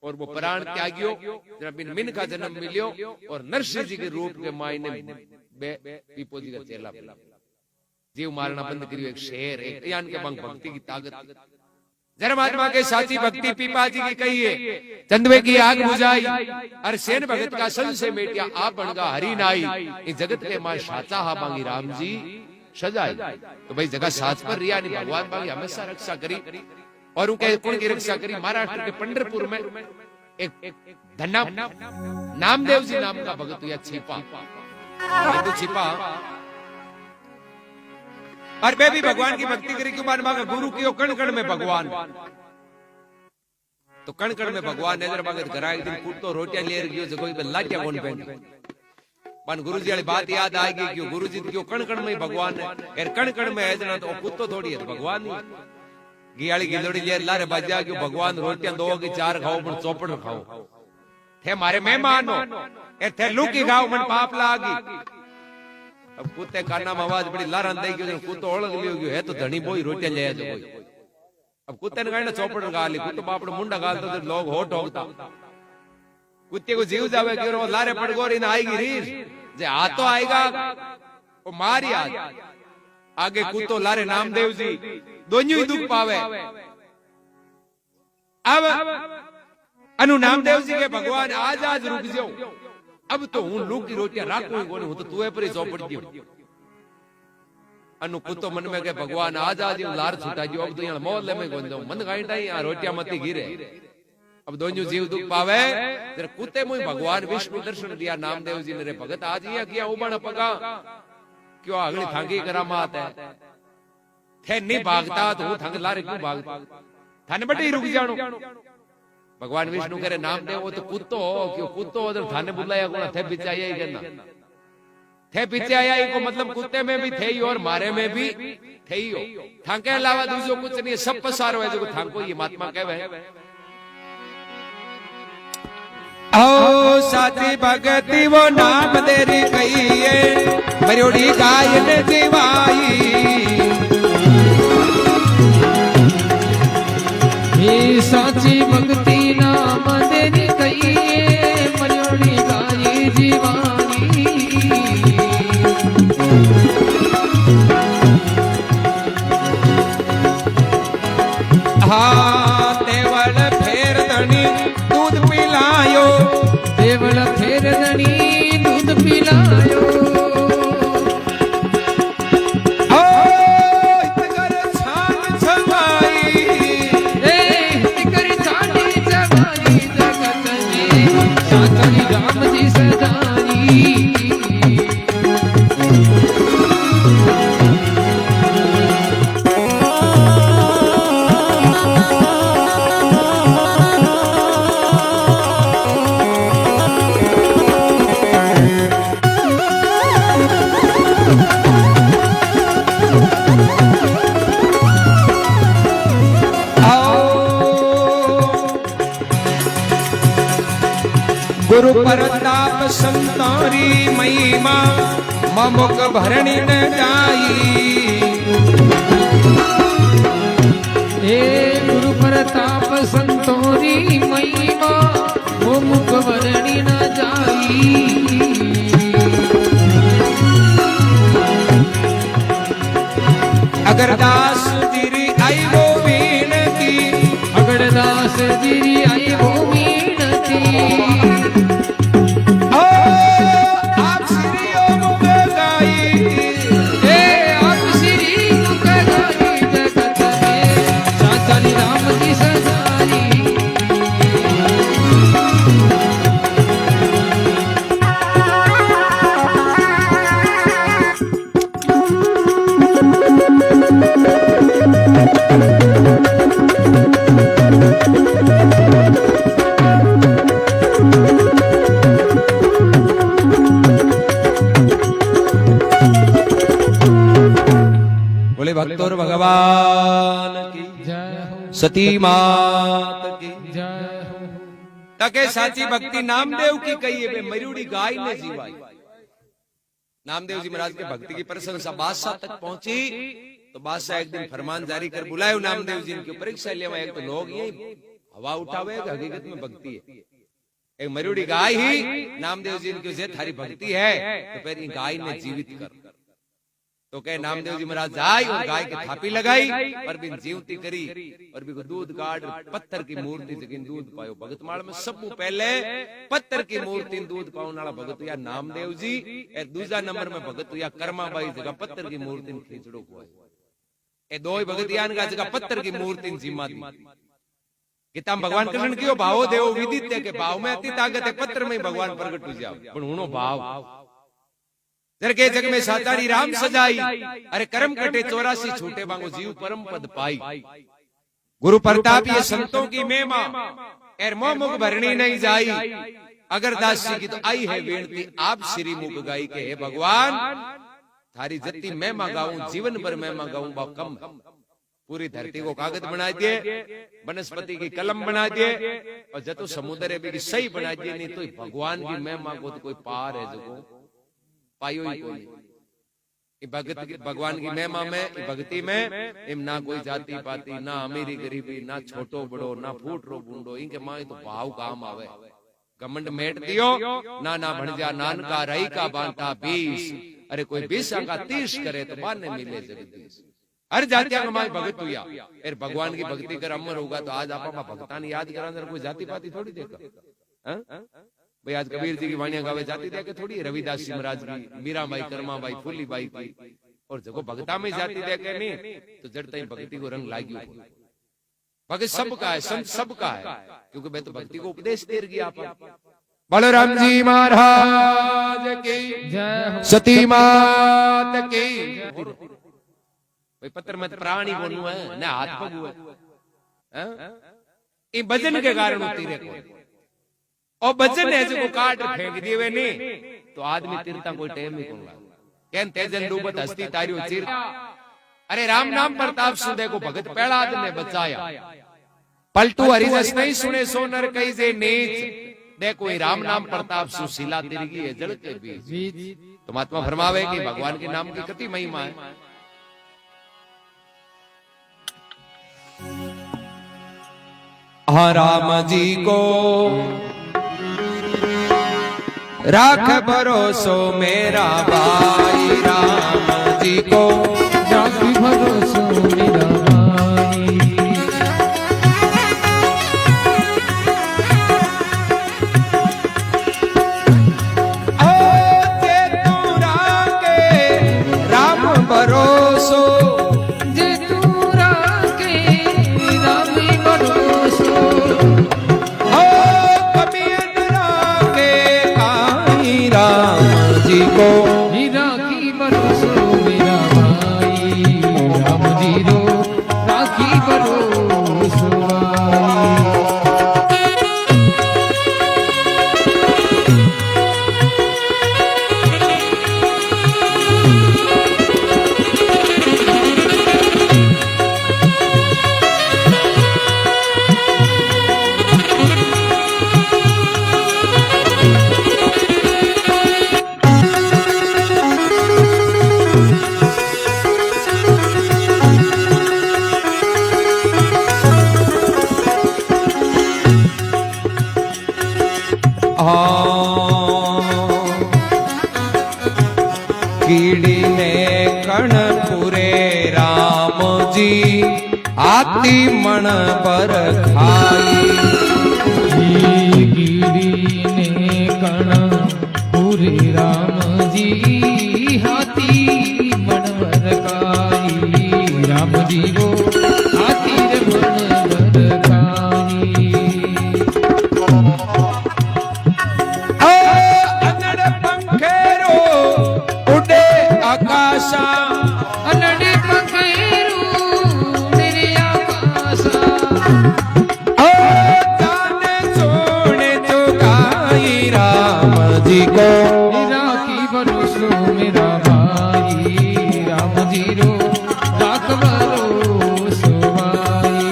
और वो प्राण त्यागियो जरा बिन मिन का जन्म मिलियो और नरसिंह जी के रूप के मायने पीपो जी का चेला बना जीव मारना बंद करियो। एक शेर एक यान के बंग भक्ति की ताकत जरा महात्मा के साची भक्ति पीपा जी की कही है। चंदवे की आग बुझाई और सेन भगत का सन से मेटिया आप बनगा हरि नाई इस जगत के मां साचा हा मांगी राम जी सजाई। तो भाई जगह साथ पर रिया नहीं भगवान बागी हमेशा रक्षा करी और उनके कौन की रक्षा करी। महाराष्ट्र के पंढरपुर में एक धन्ना नामदेव जी नाम का भगत हुआ छिपा छिपा और वे भी भगवान की भक्ति करी क्यों मान मांगा गुरु की कण कण में भगवान। तो कण कण में भगवान नजर भगत करा एक दिन कुत्तो रोटियां ले गयो जो कोई लाटिया कौन पहन पर गुरु जी वाली बात याद आएगी क्यों गुरु जी क्यों कण कण में भगवान है कण कण में है जना तो कुत्तो थोड़ी है भगवान नहीं। गियाली गिलोड़ी ले लारे बाजा क्यों भगवान रोटियां दो की 4 खाओ पर चौपड़ खाओ थे मारे मेहमान हो ए थे लूकी खाओ मन पाप लागी। अब कुत्ते का नाम आवाज बड़ी लारन दे गयो कुत्तो ओळख लियो गयो है तो धणी बोई रोटियां ले आजो कोई। अब कुत्ते ने कहना चौपड़ गाली कुत्तो बापड़ मुंडा गाल तो लोग होठ होता कुत्ते को जीव जावे क्यों लारे पड़गोरी ना आएगी रीर जे आ तो आएगा वो मारी आज आगे कुत्तो लारे नामदेव जी दोन्यू दुख पावे। अब अनु नामदेव जी के भगवान आज रुक जाओ अब तो हूं लू की रोटियां राखू कोनी हूं तो तुए पर ही चौपड़ दियो। अनु कुत्तो मन में के भगवान आज लार छुटा जो अब तो यहां मोहल्ले में गोन जाओ मन गाइटा यहां रोटियां मती गिरे। अब दोन्यू जीव दुख पावे तेरे कुत्ते मुई भगवान विष्णु दर्शन दिया नामदेव जी ने भगत आज ये किया उबण पगा क्यों अगली थांगी करामात है थे नहीं भागता तो हूं थंग लारे क्यों भागता थाने बड़ी रुक जानो। भगवान विष्णु करे नामदेव वो तो कुत्तो क्यों कुत्तो उधर थाने बुलाया कोना थे बिचाया ही कहना थे बिचाया ही को मतलब कुत्ते में भी थे ही और मारे में भी थे ही हो थांके अलावा दूसरो कुछ नहीं सब पसारो है जो थांको ये महात्मा कहवे ओ साची भगति वो नाम तेरी कहिए मरियोड़ी गाय ने जीवाई हे साची भक्ति नाम तेरी कहिए मरियोड़ी गाय जीवानी। हाँ तेवल फेर धनी दूध पिलायो तेवल फेर धनी दूध पिलायो ओ इतकर छान छवाई इतकर छान छवाई जगत में साचरी राम जी सदानी। गुरु परताप संतारी महिमा ममुक भरणी न जाई हे गुरु परताप संतोरी महिमा अगरदास जीरी आई वो विनती, अगरदास जीरी आई वो विनती। ओ आप श्रीओ मुख गाई, हे आप श्री मुख गाई जगत में साचारी राम की सजारी। बोले भक्तोर भगवान की जय हो सती मात की। जय हो। तके साची भक्ति नामदेव की कही है, मयूड़ी गाय ने जीवाई। नामदेव जी महाराज के भक्ति की प्रशंसा बादशाह तक पहुंची तो बादशाह एक दिन फरमान जारी कर बुलायो नामदेव जी की परीक्षा लिया। एक तो लोग ये हवा उठावे हकीकत में भक्ति है। एक मयूड़ी गाय ही नामदेव जी की जे थारी भक्ति है तो फिर इन गाय ने जीवित कर। तो कहे नामदेव जी महाराज जाए और गाय के थापी लगाई और बिन जीवती करी और भी दूध काट पत्थर की मूर्ति जगिन दूध पायो। भगतमाल में सब पहले पत्थर की मूर्ति दूध पाओ नाला भगत या नामदेव जी। दूसरा नंबर में भगत या कर्माबाई जगह पत्थर की मूर्ति खींचड़ो को ए दो भगत यान का जगह पत्थर की मूर्ति जिम्मा दी। गीता भगवान कृष्ण क्यों भावो देव विदित के भाव में अति ताकत है, पत्थर में भगवान प्रकट हो जाओ पण हुनो भाव जरके जग में साचारी राम सजाई। अरे कर्म कटे 84 छूटे मांगो जीव परम पद पाई। गुरु प्रताप ये संतों की महिमा एर मोह मुख भरनी नहीं जाई। अगरदास जी की तो आई है बेनती आप श्री मुख गाई के हे भगवान थारी जति महिमा गाऊं जीवन भर महिमा गाऊं बा कम। पूरी धरती को कागज बना दिए, वनस्पति की कलम बना दिए और जतो समुद्र भी की सही बना दिए। नहीं तो भगवान की महिमा को तो कोई पार है जो पायो ही कोई। भगत भगवान की महिमा में भक्ति में इम ना कोई जाति पाति ना अमीरी गरीबी ना छोटो बड़ो ना फूटरो बूंडो इनके माए तो भाव काम आवे। घमंड मेट दियो ना ना भणजा नानका रही का बांटा 20। अरे कोई 20 का 30 करे तो बाने मिले जगदीश। हर जातिया का माए भगत हुआ फिर भगवान की भक्ति कर अमर होगा। तो आज आप भगतान याद करा कोई जाति पाति थोड़ी देखा। भाई आज कबीर जी की वाणियां गावे जाती दे के थोड़ी, रविदास जी महाराज की, मीराबाई, कर्माबाई, फूलीबाई की और जगो भगता में जाती दे के नहीं तो जड़ता ही भक्ति को रंग लागियो। भगत सबका है, संत सबका है क्योंकि मैं तो भक्ति को उपदेश दे गया आप। बलराम जी महाराज की जय हो सती मात की। भाई पत्थर में प्राणी बोलू है न हाथ पग हुए इन भजन के कारण तीरे को और भजन है जो काट फेंक दिए नहीं तो आदमी तीरता कोई टाइम ही कौन कहन तेजन रूपत हस्ती तारियो चीर। अरे राम नाम प्रताप सुदे को भगत पैलाद ने बचाया। पलटू हरिजस नहीं सुने सोनर कई जे नीच देखो राम नाम प्रताप सुशीला तिरगी है जड़ के बीच। तो महात्मा फरमावे कि भगवान के नाम की कितनी महिमा है। हाँ राम जी को राख भरोसो मेरा भाई, राम जी को राख भरोसो मेरा भाई। ओ जे तू राखे राम भरोसो, जे तू राखे राम भरोसो। ओ कबीर राखे काई राम जी को राखी भरोसो मेरा भाई, राम जी रो राखी भरोसो भाई। कीड़ी ने कण पूरे राम हाथी मन पर खाई। कीड़ी ने कण पूरे राम जी हाथी मनवर काई। राम जी वो हाथी रे मनवर काई। अनड़ पंखेरो उड़े आकाशा। अनड़े पंखेरू उड़े आकाशा। जाने छोड़े तो गाई राम जी को। राखी भरोसो मेरा भाई। राम जी रो राख भरोसो भाई।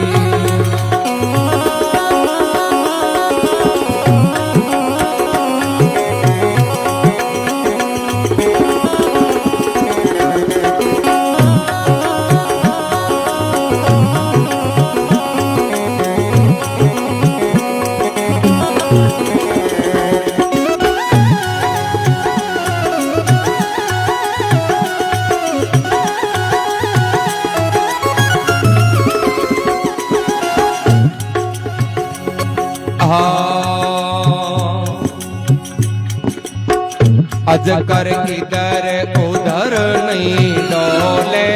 अजगर इधर उधर नहीं डोले,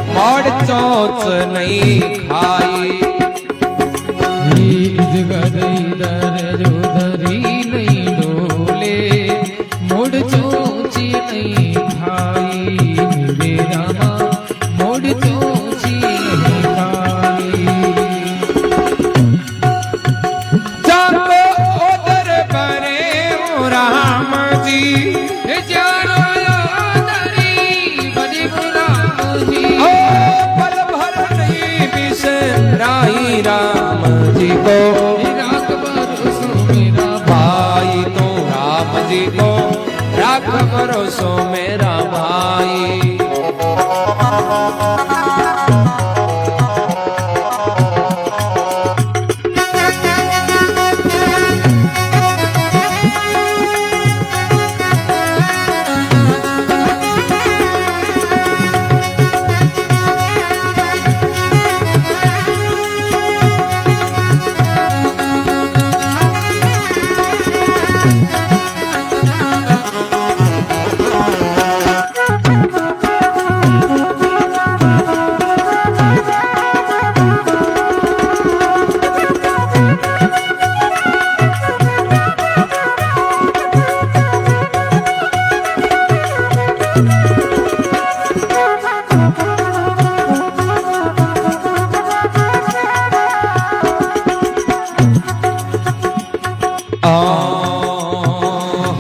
मोड़ चोच नहीं खाई। इधर इधर उधरी नहीं डोले, मोड़ चोची नहीं खाई। मेरे रामा मोड़ चोची नहीं खाई। जाको उधर बने ओ राम जी। जानो यादरी बड़ी राम जी। ओ पल भर नहीं बिसराई राम जी को। राख भरोसो मेरा भाई तो राम जी को राख भरोसो मेरा भाई।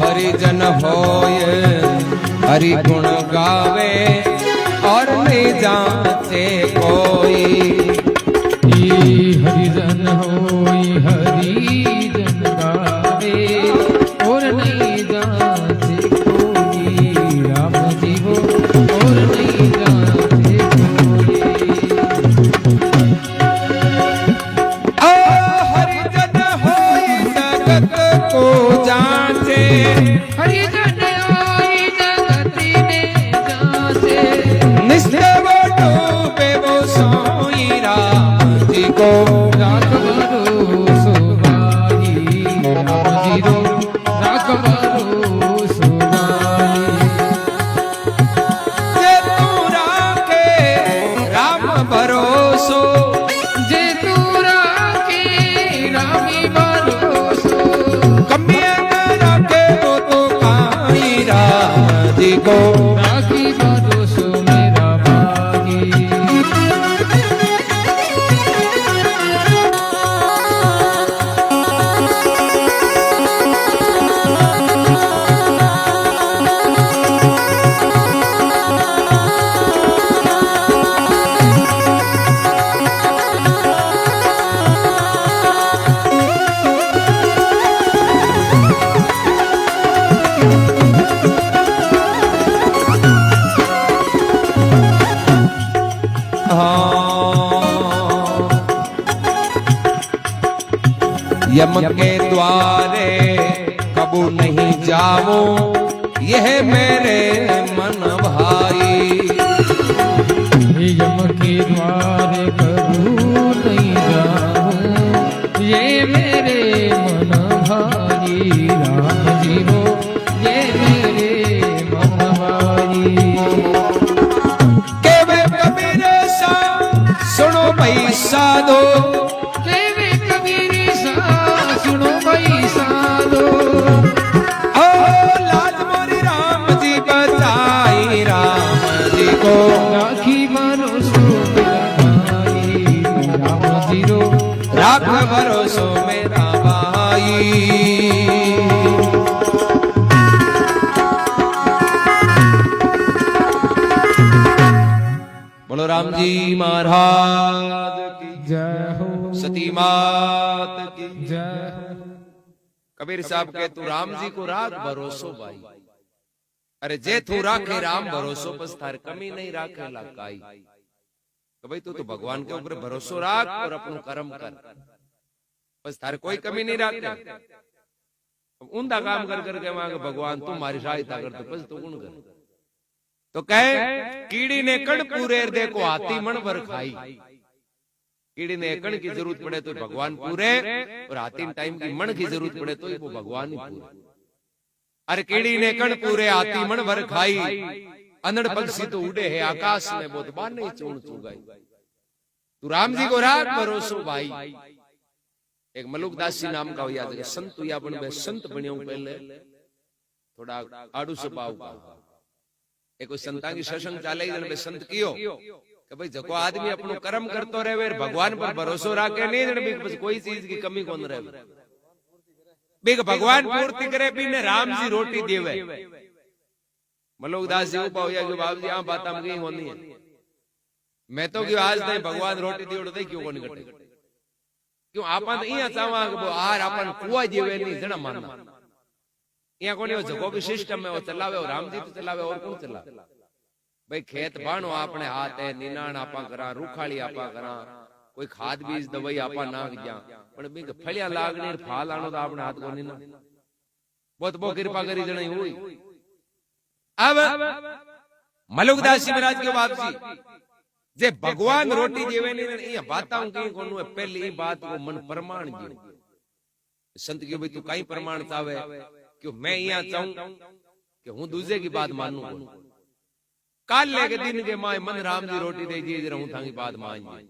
हरिजन होय हरि गुण गावे और नहीं जाचे कोई। हरिजन होई हरिजन गावे और नहीं जाते कोई। राम जी हो और नहीं जाते कोई। हरिजन होय जगत को जाचे। हरिजन होई जगति ने जाते। निस्तेव डूबे वो सोई राम जी को। राख भरोसो भाई। राम जी रो राख भरोसो भाई। जे तू राखे राम भरोसो। जे तू राखे रामी भरोसो। कमियां न राखे वो तो काई राम जी को। राखी भरोसो मेरा भाई। यम के द्वारे कबू नहीं जाऊं यह मेरे मन भाई। यम के द्वारे कबू ये मेरे मन भाई राम जी रो ये मेरे मन भाई केवे कबीर सा सुनो भाई साधो केवे कबीर सा सुनो भाई साधो ओ लाज मोरी राम जी बचाई राम जी को राखी भरोसो मेरा भाई राम जी रो राख भरोसो मेरा भाई। बोलो राम जी महाराज की जय हो सती मात की। जय हो कबीर साहब के तू राम जी को राख भरोसो भाई। अरे जे तू राखे राम भरोसो बस थार कमी नहीं राखे लाकाई। तो भाई तू तो भगवान के ऊपर भरोसो राख और अपनो कर्म कर, बस थारे कोई कमी नहीं राखे। ऊंधा काम कर करके मांगे भगवान तू मारी सहायता कर, तो बस तू गुण कर। तो कहे कीड़ी ने कण पूरे देखो हाथी मन भर खाई। कीड़ी ने कण की जरूरत पड़े तो भगवान पूरे, और हाथी टाइम की मन की जरूरत पड़े तो वो भगवान ही पूरे। अरे कीड़ी ने कण पूरे हाथी मन भर खाई, अनड़ पक्षी तो उड़े है आकाश में बहुत बार नहीं चूण चुगाई। तू राम जी को राख भरोसो भाई। एक मलुकदास जी नाम का याद है संत या बन में संत बनियो पहले थोड़ा आड़ू से पाऊ का एक कोई संता की सत्संग चाले जन में संत कियो कि भाई जको आदमी अपनो कर्म करतो रहे भगवान पर भरोसो राखे नहीं जन बस कोई चीज की कमी कोन रहे बिग भगवान पूर्ति करे भी ने राम जी रोटी देवे। मलुकदास जी पाऊ या कि बाबू जी आ बात हम गई होनी है मैं तो क्यों आज तक भगवान रोटी दियो तो क्यों कोनी कटे क्यों आपन तो इया चावा कि आर आपन कुआ जेवे नहीं जणा मानना इया कोनी हो जको भी सिस्टम में वो चलावे और राम जी तो चलावे और कौन चलावे। भाई खेत बाणो अपने हाथ है निनाण आपा करा रूखाली आपा करा कोई खाद बीज दवाई आपा नाख जा पण बिग फलिया लागने फाल आनो तो अपने हाथ कोनी ना बहुत बहुत कृपा करी जणी हुई। अब मलुकदास जी महाराज के बाप जी जे भगवान रोटी जेवे नहीं बाताऊं कहीं कोनु है पहली बात को मन प्रमाण जी संत की भाई तू कई प्रमाण चावे क्यों मैं यहाँ चाहूं कि हूं दूसरे की बात मानू काल लेके दिन के माए मन राम जी रोटी दे जी रहूं थांगी बात मान जी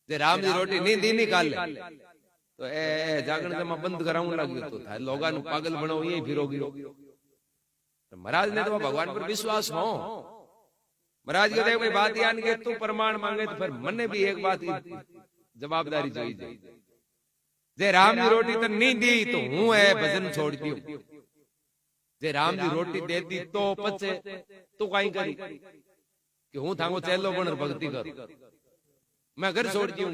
जे राम जी रोटी नहीं दी नहीं काल तो ए जागरण जमा बंद कराऊं लगी तो था लोगा नु पागल बनाओ यही फिरोगी। तो महाराज ने तो भगवान पर विश्वास हो महाराज कहते भाई बात यानी कि तू प्रमाण मांगे तो फिर मने भी एक बात की जवाबदारी चाहिए जे राम जी रोटी तो नहीं दी तो हूं है भजन छोड़ दियो जे राम जी रोटी दे दी तो पचे तू काई करी कि हूं थांगो चेलो बन भक्ति कर मैं घर छोड़ दियो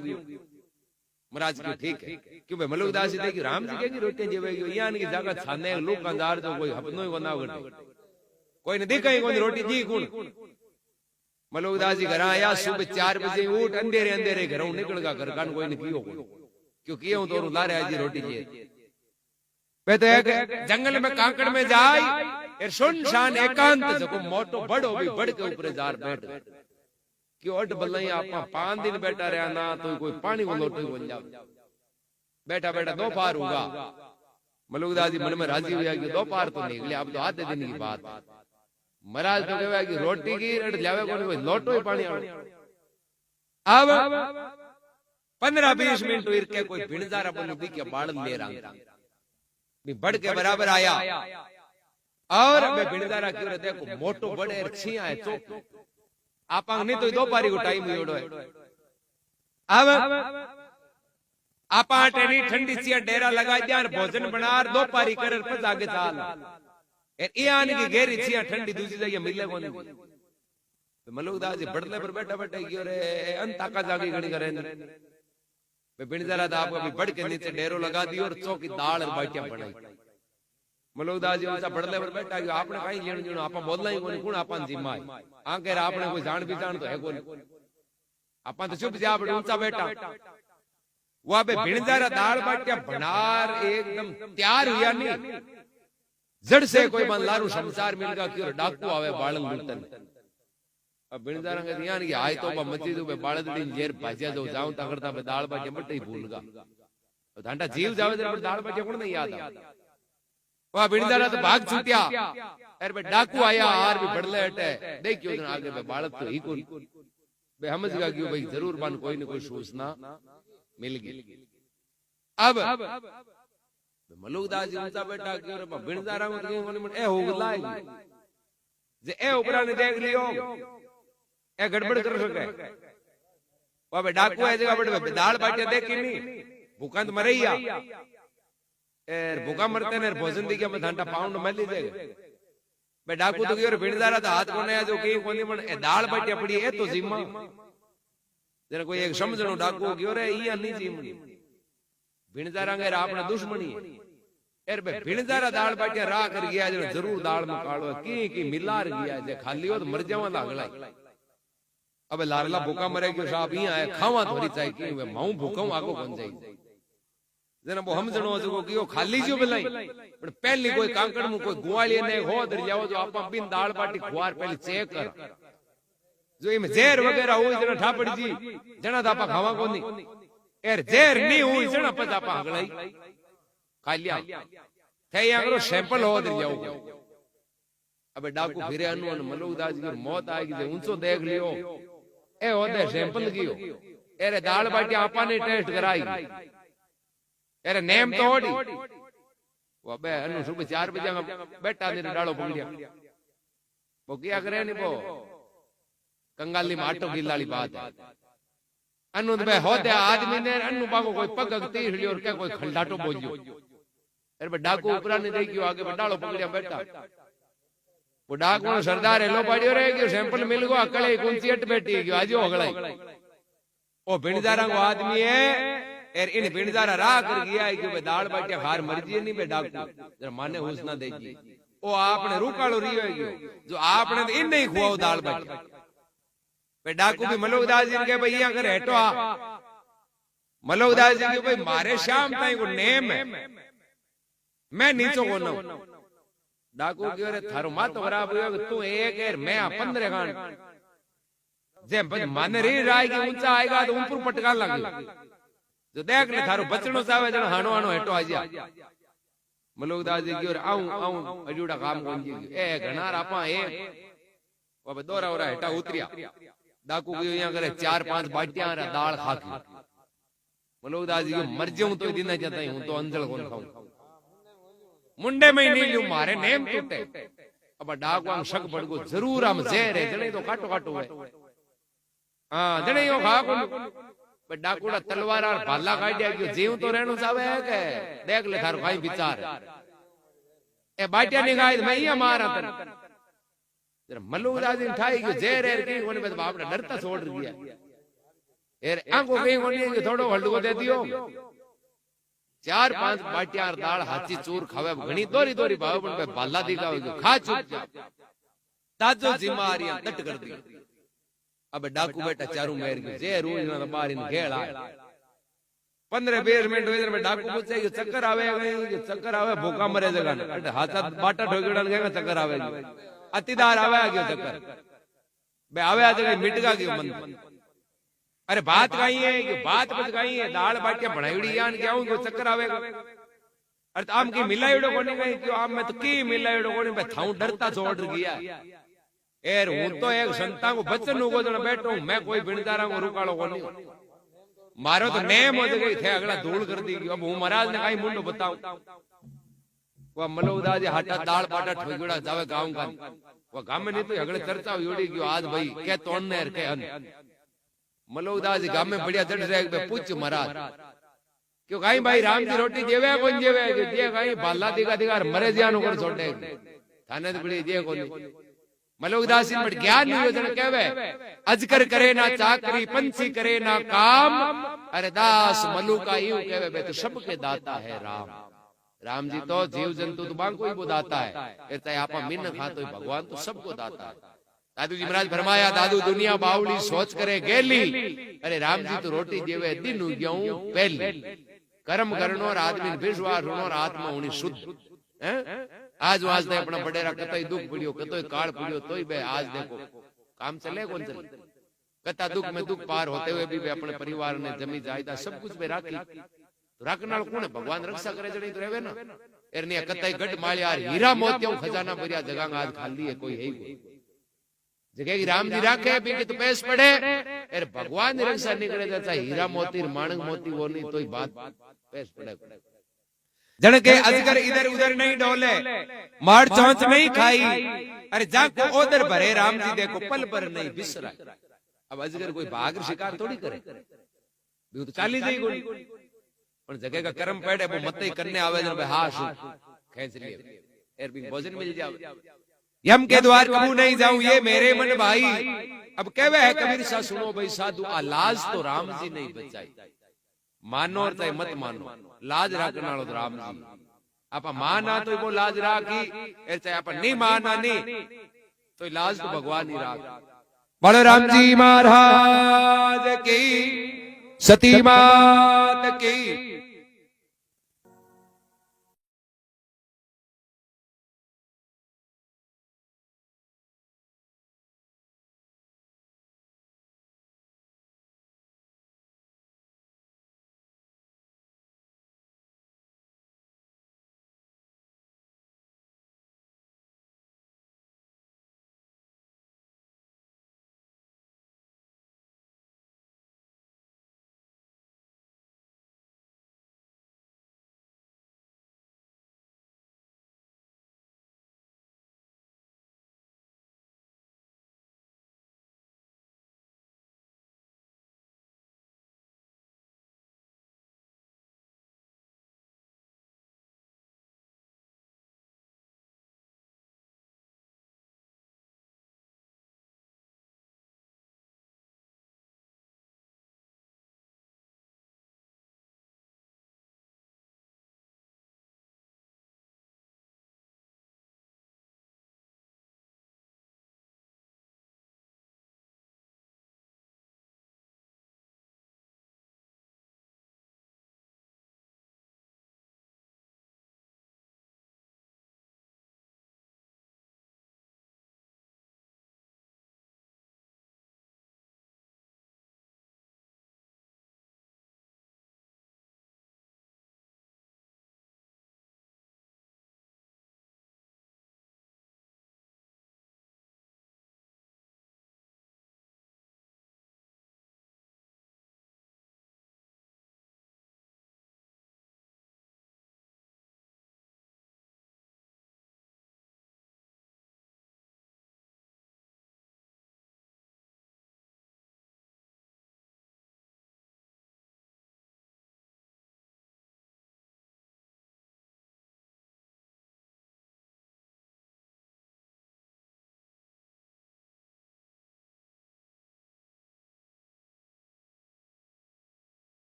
महाराज की ठीक है क्यों भाई मलुकदास जी देखी राम जी की रोटी जेवेगी यानी कि जगह छाने लोग कंदार जो कोई हपनो ही कोना गटे कोई ने देखा ही कोई रोटी जी गुण मलुकदास जी घर आया सुबह 4 बजे उठ अंधेरे अंधेरे घरों निकल गा घर कान कोई ने कियो क्योंकि ये तो ला रहा जी रोटी जी पे तो एक जंगल में कांकड़ में जाए और सुनसान एकांत जको मोटो बड़ो भी बड़ के ऊपर जार बैठ क्यों अड बल्लई आपा 5 दिन बैठा रहा ना तो कोई पानी को लोटो बन जाओ बैठा बैठा दोपहर होगा। मलुकदास जी मन में राजी हुआ कि दोपहर तो निकले अब तो आधे दिन की बात महाराज तो कहवा कि रोटी की अड जावे कोई लोटो ही पानी अब 15-20 मिनट उड़ के कोई भिणदार अपन दी के बाड़ ले रहा भी बढ़ के बराबर आया और मैं भिणदारा क्यों देखो मोटो बड़े छिया है चौक आपा नहीं तो दोपहर को टाइम योड़ो है अब आपा टेनी ठंडी सी डेरा लगा दिया भोजन बना दोपहरी कर पर आगे चाल यान की घेरी छिया ठंडी दूसरी जगह मिले कोनी तो मलुकदास जी बड़ले पर बैठा बैठा क्यों रे अंताका जागी घड़ी करे बिणजरा था आपको भी बढ़ के नीचे डेरो लगा दी और चौकी दाल और बाटियां बनाई। मलुकदास जी उनसा बड़ले पर बैठा कि आपने कहीं लेण जीणो आपा बोलना ही कोनी कुण आपन जिम्मा है आके आपने कोई जान पहचान तो है कोनी आपा तो चुप जा ऊंचा बैठा वहां पे बिणजरा दाल बाटियां बनार एकदम तैयार हुआ नहीं जड़ से कोई बंदलारू संसार मिल गया क्यों डाकू आवे बालन लूटन अब बिणदारा के ध्यान की आय तो मस्जिद पे बाळदड़ी जेर भाजिया जो जाऊं ता करता दाल बाजे मटे भूल गा धांटा जीव जावे तो दाल बाटिया कोण नहीं याद आवे वह बिणदारा तो भाग छूटिया अरे बे डाकू आया हार भी बड़ले हटे देखियो जन आगे बे बालक तो ही कोई बे समझ गया कि भाई जरूर बन कोई न कोई सूचना मिल गई। अब मलुकदास जी ऊंचा बैठा क्यों रे बिणदारा में ए हो गला जे ए ऊपरा ने देख लियो ए गड़बड़ कर सके वह बे डाकू है जगह बड़े दाल बाटिया देखी नहीं भूखंत मरैया एर भूखा मरते ने भोजन दी के में घंटा पाउंड मिल लीजिएगा बे डाकू तो क्यों बिणदारा तो हाथ कोने जो की कोनी पण ए दाल बाटिया पड़ी है तो जिम्मा जरा कोई एक समझणो डाकू क्यों रे इया नहीं जिम्मा बिणदारा के आपने दुश्मनी एर बे बिणदारा दाल बाटिया राह कर गया जो जरूर दाल में कालो की मिलार गया जे खाली हो तो मर जावा लागला अब लारला भूखा मरे क्यों साहब इया है खावा थोड़ी चाहिए की वे माऊ भूखा आगो कोन जाई जना वो समझणो जो कियो खाली जो बेलाई पण पहली कोई कांकड़ में कोई गुवाली ने हो दर जाओ जो आपा बिन दाल बाटी खुआर पहले चेक कर जो इमे जहर वगैरह हो जना ठापड़ी जी जना दापा खावा कोनी एर जहर नी हुई जना पता पा हगलाई खा लिया थे आंगरो सैंपल हो दर जाओ अबे डाकू फिरे अनु मलुकदास की मौत आएगी जे ऊंचो देख लियो ए ओदे सैंपल गियो एरे दाल बाटी आपा ने टेस्ट कराई अरे नेम तो ओडी वो बे अनु सुबह 4 बजे बैठा ने डालो पकड़िया वो क्या करे नहीं वो कंगाली में आटो गिलाली बात है अनु बे होदे आदमी ने अनु बागो कोई पग तीर लियो और क्या कोई खंडाटो बोलियो अरे बे डाकू ऊपरा ने देखियो आगे डालो पकड़िया बैठा वो डाकू सरदार हेलो पाड़ियो रे कि सैंपल मिल गयो अकले कौन सी अट बैठी गयो आजो हगलाई ओ बिणदारा को आदमी है एर इन बिणदारा राह कर गया है कि वे दाल बाटिया खार मर्जी नहीं बे डाकू जरा माने हुस ना देजी ओ आपने रुकालो रियो है जो आपने इन नहीं खुआओ दाल बाटिया बे डाकू भी मलुकदास जी के भैया कर हटो आ मलुकदास जी के भाई मारे शाम ताई को नेम है मैं नीचो को ना डाकू क्यों रे थारो मातो खराब हुयो तू एक एर मैं 15 गान जे माने री राय की ऊंचा आएगा तो ऊपर पटका लगे जो देख ले थारो बचनो सावे जण हानो हानो हेटो आजा मलुकदास जी क्यों आऊं आऊं अजूड़ा काम कोन जी ए घनार आपा ए अब दोरा ओरा हेटा उतरिया डाकू क्यों यहां करे 4-5 बाटियां रा दाल खाकी मलुकदास जी मर जाऊं तो दिन जाता हूं तो अंजल कोन खाऊं मुंडे में नहीं लू मारे नेम टूटे अब डाकू शक पड़ गो जरूर हम जहर है जने तो काटो काटो है हां जने यो खा को डाकूड़ा तलवार और भाला काटिया क्यों जीव तो रहनो चावे है के देख ले थारो भाई विचार ए बाटिया निगाई मैं ही मारा तन जरा मलुकदास जी ठाई क्यों जहर है की कोने पे बाप ने डरता छोड़ दिया एर आंखों कहीं कोनी थोड़ो हल्डको दे दियो 4-5 बाटियां दाल हाची चूर खावे घणी दोरी दोरी भाव पण भाला दिखावे खा चुप ताजो जिम्मेवारियां डट कर दी अब डाकू बेटा चारू मेर गयो जे रूज ना बाहर इन घेला 15-20 मिनट होई में डाकू पूछे कि चक्कर आवे गई चक्कर आवे भूखा मरे जगह हाथ बाटा ठोकड़ा गया चक्कर आवे अतिदार आवे गयो चक्कर बे आवे आ जगह मिट गयो मन अरे बात कही है कि बात बच गई है दाल बाटिया बनाईड़ी यान क्या हूं चक्कर आवेगा अरे आम की मिलाईड़ो कोनी गई क्यों आम में तो की मिलाईड़ो कोनी बे थाऊ डरता छोड़ गया एर हूं तो एक संता को बचन उगो जण बैठो मैं कोई बिणदारा को रुकालो कोनी मारो तो नेम हो गई थे अगला धूल कर दी अब हूं महाराज ने काई मुंडो बताऊं वो मलुकदास जी हाटा दाल बाटा ठोगड़ा जावे गांव का वो गाम में नहीं तो अगले चर्चा होड़ी गयो आज भाई के तोड़ ने के अन मलुकदास जी गाम में बढ़िया चढ़ रहे पूछ महाराज क्यों कहीं भाई राम जी रोटी जेवे कौन जेवे जे कहीं भाला दिखा दिखा मरे जानो कर छोड़े थाने तो बड़ी जे कोनी मलुकदास जी बड़ ज्ञान नियोजन कहवे अजकर करे ना चाकरी पंछी करे ना काम अरे दास मलुका यूं कहवे बे तो सबके दाता है राम राम जी तो जीव जंतु तो बांको ही वो दाता है चाहे आपा मिन खा तो भगवान तो सबको दाता है दादू जी महाराज फरमाया दादू दुनिया बावली सोच करे गेली अरे राम जी तो रोटी जेवे दिन उग्याऊं पहली कर्म करनो और आदमी विश्वास होनो और आत्मा होनी शुद्ध हैं आज वास्ते अपना बडेरा कतई दुख पड़ियो कतई काल पड़ियो तोय बे आज देखो काम चले कौन चले कता दुख में दुख पार होते हुए भी वे अपने परिवार ने जमी जायदाद सब कुछ में राखी રાખનાર કોને ભગવાન રક્ષા કરે જણી તો રહેવે ને એરની કતાઈ ગઢ માળ્યા હીરા મોતિયા ખજાના ભર્યા જગાંગ આજ ખાલી है कोई है ही जगह की राम जी राखे बिकी तो पैस पड़े अरे भगवान की रक्षा नहीं करे जाता हीरा मोती माणक मोती वो नहीं तो बात पैस पड़े जन के अजगर इधर उधर नहीं डोले मार चौंच नहीं खाई अरे जाको उधर भरे राम जी देखो पल पर नहीं बिसरा अब अजगर कोई भाग शिकार थोड़ी करे तो चाली जाई गोली पण जगह का कर्म पड़े वो मत ही करने आवे जन भाई हां शू खींच लिए एर भी भोजन मिल जावे यम के द्वार कबू नहीं जाऊं ये मेरे मन भाई अब कहवे है कबीर सा सुनो भाई साधु आ लाज तो राम जी नहीं बचाई मानो और चाहे मत मानो लाज राखना तो राम जी आप माना तो वो लाज राखी चाहे आप नहीं माना नहीं तो लाज तो भगवान ही राख बोलो राम जी महाराज की सती मात की